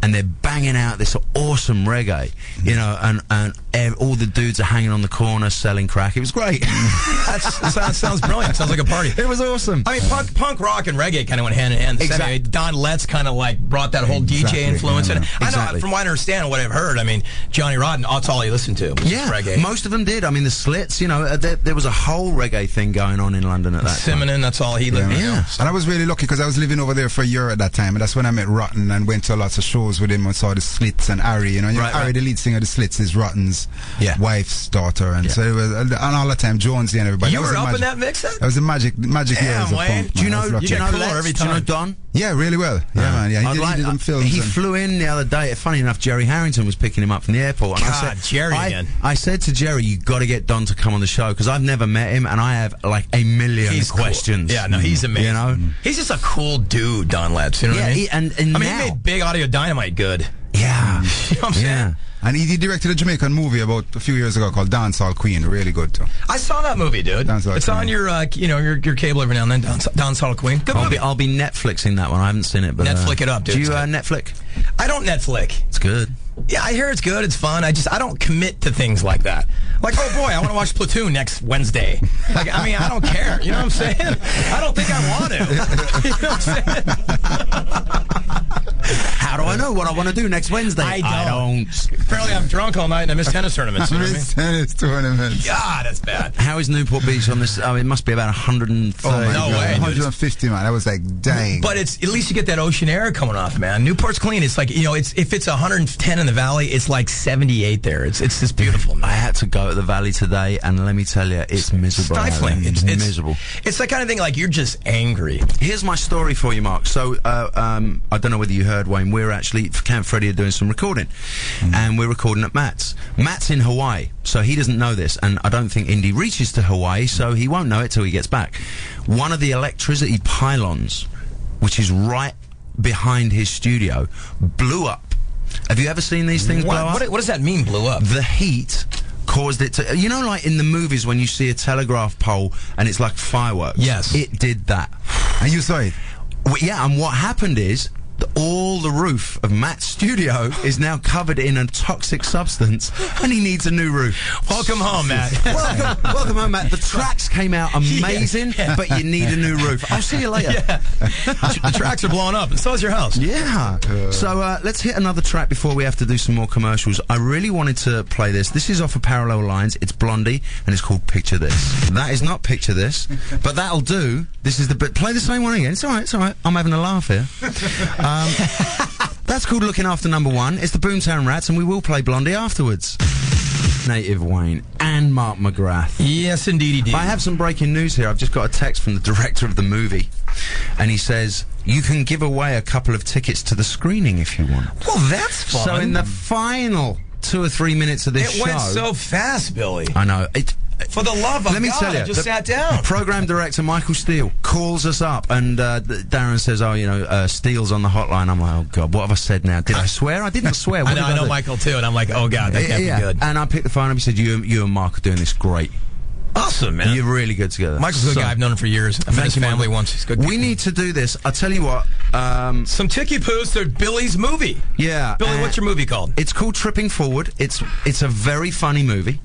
and they're banging out this awesome reggae, and all the dudes are hanging on the corner selling crack. It was great. That sounds brilliant. Sounds like a party. It was awesome. I mean, punk rock and reggae kind of went hand in hand. Exactly. Don Letts kind of like brought that whole DJ influence. Yeah, and I know, from what I understand and what I've heard, I mean, Johnny Rotten, that's all he listened to was reggae. Most of them did. I mean, the Slits, there was a whole reggae thing going on in London at that time. Simonin, that's all he listened Yeah. And I was really lucky because I was living over there for a year at that time, and that's when I met Rotten and went to lots of shows with him and saw the Slits and Ari. You know, Ari, the lead singer of the Slits, is Rotten's wife's daughter, and so it was, and all the time Jonesy and everybody. You were up in that mix. That was the magic years of funk. Do you know? You get cooler every time. Do you know Don? Yeah, really well. Yeah, man. Yeah, he did some films. He flew in the other day. Funny enough, Jerry Harrington was picking him up from the airport. And God, Jerry again. I said to Jerry, "You got to get Don to come on the show because I've never met him, and I have like a million questions." Cool. Yeah, no, he's amazing. You know, he's just a cool dude, Don Letts. You know what I mean? And he now, made Big Audio Dynamite good. Yeah, you know what I'm saying? And he directed a Jamaican movie about a few years ago called Dancehall Queen. Really good too. I saw that movie, dude. It's on your, your cable every now and then. Dancehall Queen. Good movie. I'll be Netflixing that one. I haven't seen it, but Netflix it up, dude. Do you Netflix? I don't Netflix. It's good. Yeah, I hear it's good. It's fun. I don't commit to things like that. Like, oh boy, I want to watch Platoon next Wednesday. Like, I mean, I don't care. You know what I'm saying? I don't think I want to. You know what I'm saying? How do I know what I want to do next Wednesday? I don't. Apparently, I'm drunk all night and I miss tennis tournaments. You know tennis tournaments. God, that's bad. How is Newport Beach on this? Oh, it must be about 130. Oh, my God. Way, 150, man. I was like, dang. But it's at least you get that ocean air coming off, man. Newport's clean. It's like, if it's 110 in the valley, it's like 78 there. It's just beautiful, man. I had to go to the valley today, and let me tell you, it's miserable. Stifling. It's miserable. It's that kind of thing like you're just angry. Here's my story for you, Mark. So, I don't know whether you heard, Wayne, we're actually, Camp Freddy are doing some recording, and we're recording at Matt's. Matt's in Hawaii, so he doesn't know this, and I don't think Indy reaches to Hawaii, so he won't know it till he gets back. One of the electricity pylons, which is right behind his studio, blew up. Have you ever seen these things blow up? What does that mean, blew up? The heat caused it to... You know, like in the movies when you see a telegraph pole and it's like fireworks? Yes. It did that. And you saw it? Well, yeah, and what happened is... all the roof of Matt's studio is now covered in a toxic substance, and he needs a new roof. Welcome home, Matt. welcome home, Matt. The tracks came out amazing, but you need a new roof. I'll see you later. Yeah. The tracks are blowing up, and so is your house. Yeah. So let's hit another track before we have to do some more commercials. I really wanted to play this. This is off of Parallel Lines. It's Blondie, and it's called Picture This. That is not Picture This, but that'll do. This is the bit. Play the same one again. It's all right. It's all right. I'm having a laugh here. That's called Looking After Number One. It's the Boomtown Rats, and we will play Blondie afterwards. Native Wayne and Mark McGrath. Yes, indeed. I have some breaking news here. I've just got a text from the director of the movie, and he says, you can give away a couple of tickets to the screening if you want. Well, that's fun. So in the final 2 or 3 minutes of this show... It went so fast, Billy. I know. For the love of Let me God, tell you, I just sat down. Program director Michael Steele calls us up, and Darren says, Steele's on the hotline. I'm like, oh, God, what have I said now? Did I swear? I didn't swear. What I know Michael, too, and I'm like, oh, God, that can't be good. And I picked the phone up, he said, you and Mark are doing this great. Awesome, man. You're really good together. Michael's a good guy. I've known him for years. I've met his family once. He's good. We need to do this. I'll tell you what. Some Tiki Poos to Billy's movie. Yeah. Billy, what's your movie called? It's called Tripping Forward. It's a very funny movie.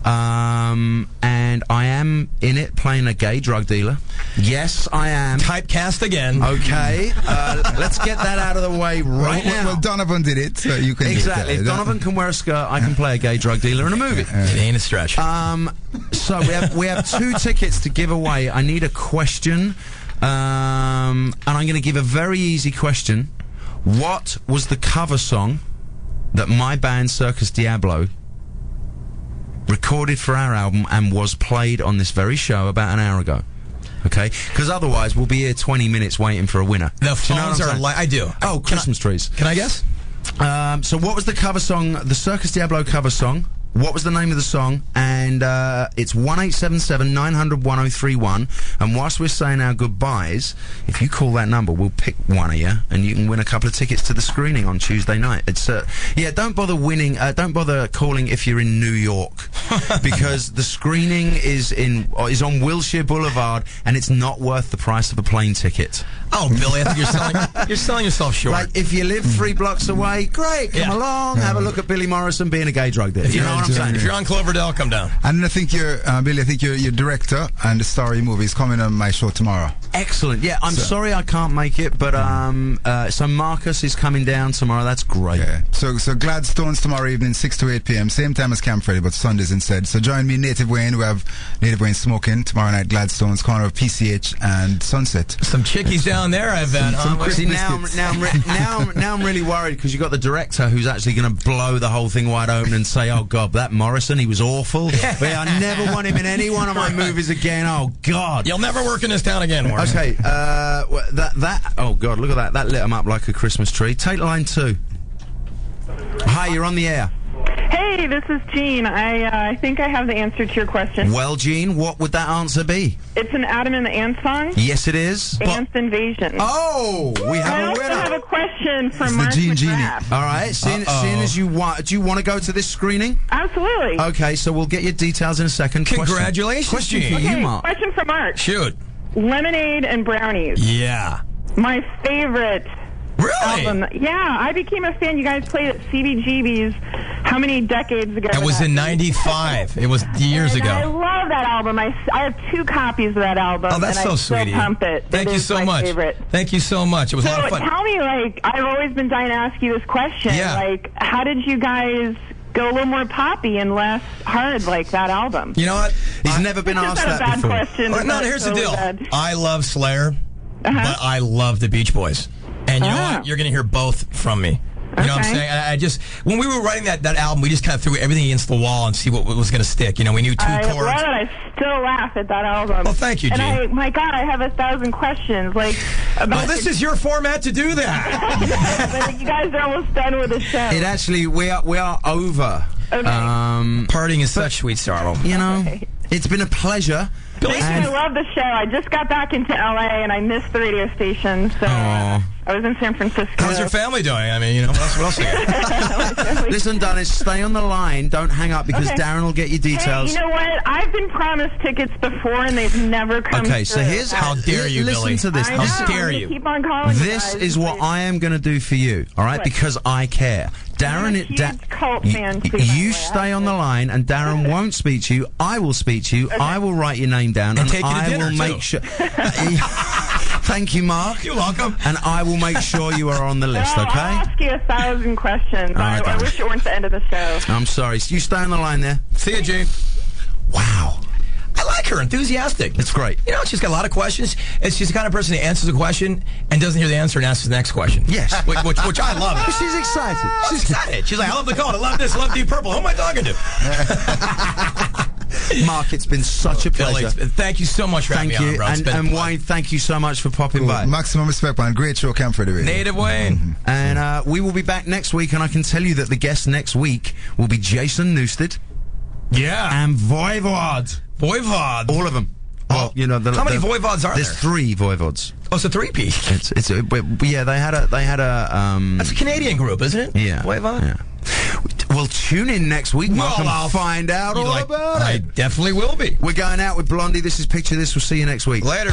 And I am in it playing a gay drug dealer. Yes, I am. Typecast again. Okay. Let's get that out of the way right now. Well, Donovan did it, so you can... Exactly. If Donovan can wear a skirt, I can play a gay drug dealer in a movie. It ain't a stretch. So we have 2 tickets to give away. I need a question. And I'm going to give a very easy question. What was the cover song that my band Circus Diablo recorded for our album and was played on this very show about an hour ago? Okay? Because otherwise we'll be here 20 minutes waiting for a winner. The phones are like... I do. Oh, Christmas trees. Can I guess? So what was the cover song, the Circus Diablo cover song? What was the name of the song? And it's 1-877-900-1031. And whilst we're saying our goodbyes, if you call that number, we'll pick one of you, and you can win a couple of tickets to the screening on Tuesday night. It's don't bother winning. Don't bother calling if you're in New York, because the screening is on Wilshire Boulevard, and it's not worth the price of a plane ticket. Oh, Billy, I think you're selling yourself short. Like, if you live 3 blocks away, great, come along, have a look at Billy Morrison being a gay drug dealer. You know what what I'm saying. If you're on Cloverdale, come down. And I think Billy, I think your director and the star of your movie is coming on my show tomorrow. Excellent. Yeah, I'm sorry I can't make it, but so Marcus is coming down tomorrow. That's great. Yeah. So Gladstone's tomorrow evening, 6 to 8 p.m. Same time as Camp Freddy, but Sundays instead. So join me, Native Wayne. We have Native Wayne smoking tomorrow night. Gladstone's corner of PCH and Sunset. Some chickies down there. I've had. See, now I'm really worried because you got the director who's actually going to blow the whole thing wide open and say, "Oh God, that Morrison, he was awful. But I never want him in any one of my movies again. Oh God, you'll never work in this town again, Morrison." Okay, that. Oh God, look at that. That lit him up like a Christmas tree. Take line 2. Hi, you're on the air. Hey, this is Jean. I think I have the answer to your question. Well, Jean, what would that answer be? It's an Adam and the Ant song. Yes, it is. Ants Invasion. Oh, we have a winner. I also have a question from It's Mark the Gene Genie. McGrath. All right, seeing as you want, do you want to go to this screening? Absolutely. Okay, so we'll get your details in a second. Congratulations, question Gene. for you, Okay, Mark. question for Mark. Shoot. Lemonade and Brownies. Yeah. My favorite Really? album. Yeah, I became a fan. You guys played at CBGB's how many decades ago? That was in '95. It was years ago. I love that album. I have 2 copies of that album. Oh, that's and so I sweet of still you. pump it. Thank It you is so my much. favorite. Thank you so much. It was a lot of So fun. tell me, I've always been dying to ask you this question. Yeah. How did you guys go a little more poppy and less hard like that album? You know what? He's never been It's asked not a that bad before. question. No, It's not here's the totally deal. bad. I love Slayer, but I love the Beach Boys. And you know Ah. what? You're going to hear both from me. You know what I'm Okay. saying? I just, when we were writing that album, we just kind of threw everything against the wall and see what was going to stick. You know, we knew 2 I love chords. it. I still laugh at that album. Well, thank you, Gene. And my God, I have 1,000 questions. About Well, this is your format to do that. But you guys are almost done with the show. It actually, we are over. Okay. Partying is such sweet sorrow. You know, Okay. it's been a pleasure. Thank you. I love the show. I just got back into LA and I missed the radio station, so I was in San Francisco. How's your family doing? I mean, you know, what else you got? Listen, Dennis, stay on the line. Don't hang up because Okay. Darren will get you details. Hey, you know what? I've been promised tickets before and they've never come Okay, so through. here's How dare you, listen Billy. to this. I know. How dare I'm gonna you. Keep on calling you This guys. is what I am going to do for you, all right? What? Because I care. Darren, I'm a huge cult fan, too, by the you way. stay on the line, and Darren won't speak to you. I will speak to you. I will write your name down, And take you to I dinner, will make too. sure. Thank you, Mark. You're welcome. And I will make sure you are on the list. Well, Okay? I'll ask you 1,000 questions. right, I Dennis. wish it weren't the end of the show. I'm sorry. You stay on the line there. See you, Gene. Wow. I like her. Enthusiastic. It's great. You know, she's got a lot of questions. She's the kind of person that answers a question and doesn't hear the answer and asks the next question. Yes. Which I love. She's excited. She's excited. She's like, I love the code. I love this. I love Deep Purple. Who am I talking to? Mark, it's been such a pleasure. Billy, thank you so much for having Thank me on, you. bro. It's been a And pleasure. Wayne, thank you so much for popping Cool. by. Maximum respect, man. Great show, Camp Freddy. Native Wayne. And we will be back next week, and I can tell you that the guest next week will be Jason Newsted Yeah. and Voivod. Voivod. All of them. Well, you know, How many Voivods are there's there? 3 Voivods. Oh, it's a 3-piece. It's yeah. They had a That's a Canadian group, isn't it? yeah. Voivod? Yeah. Well, tune in next week, Mark, Well, and I'll find out all about I it. definitely will be. We're going out with Blondie. This is Picture This. We'll see you next week. Later.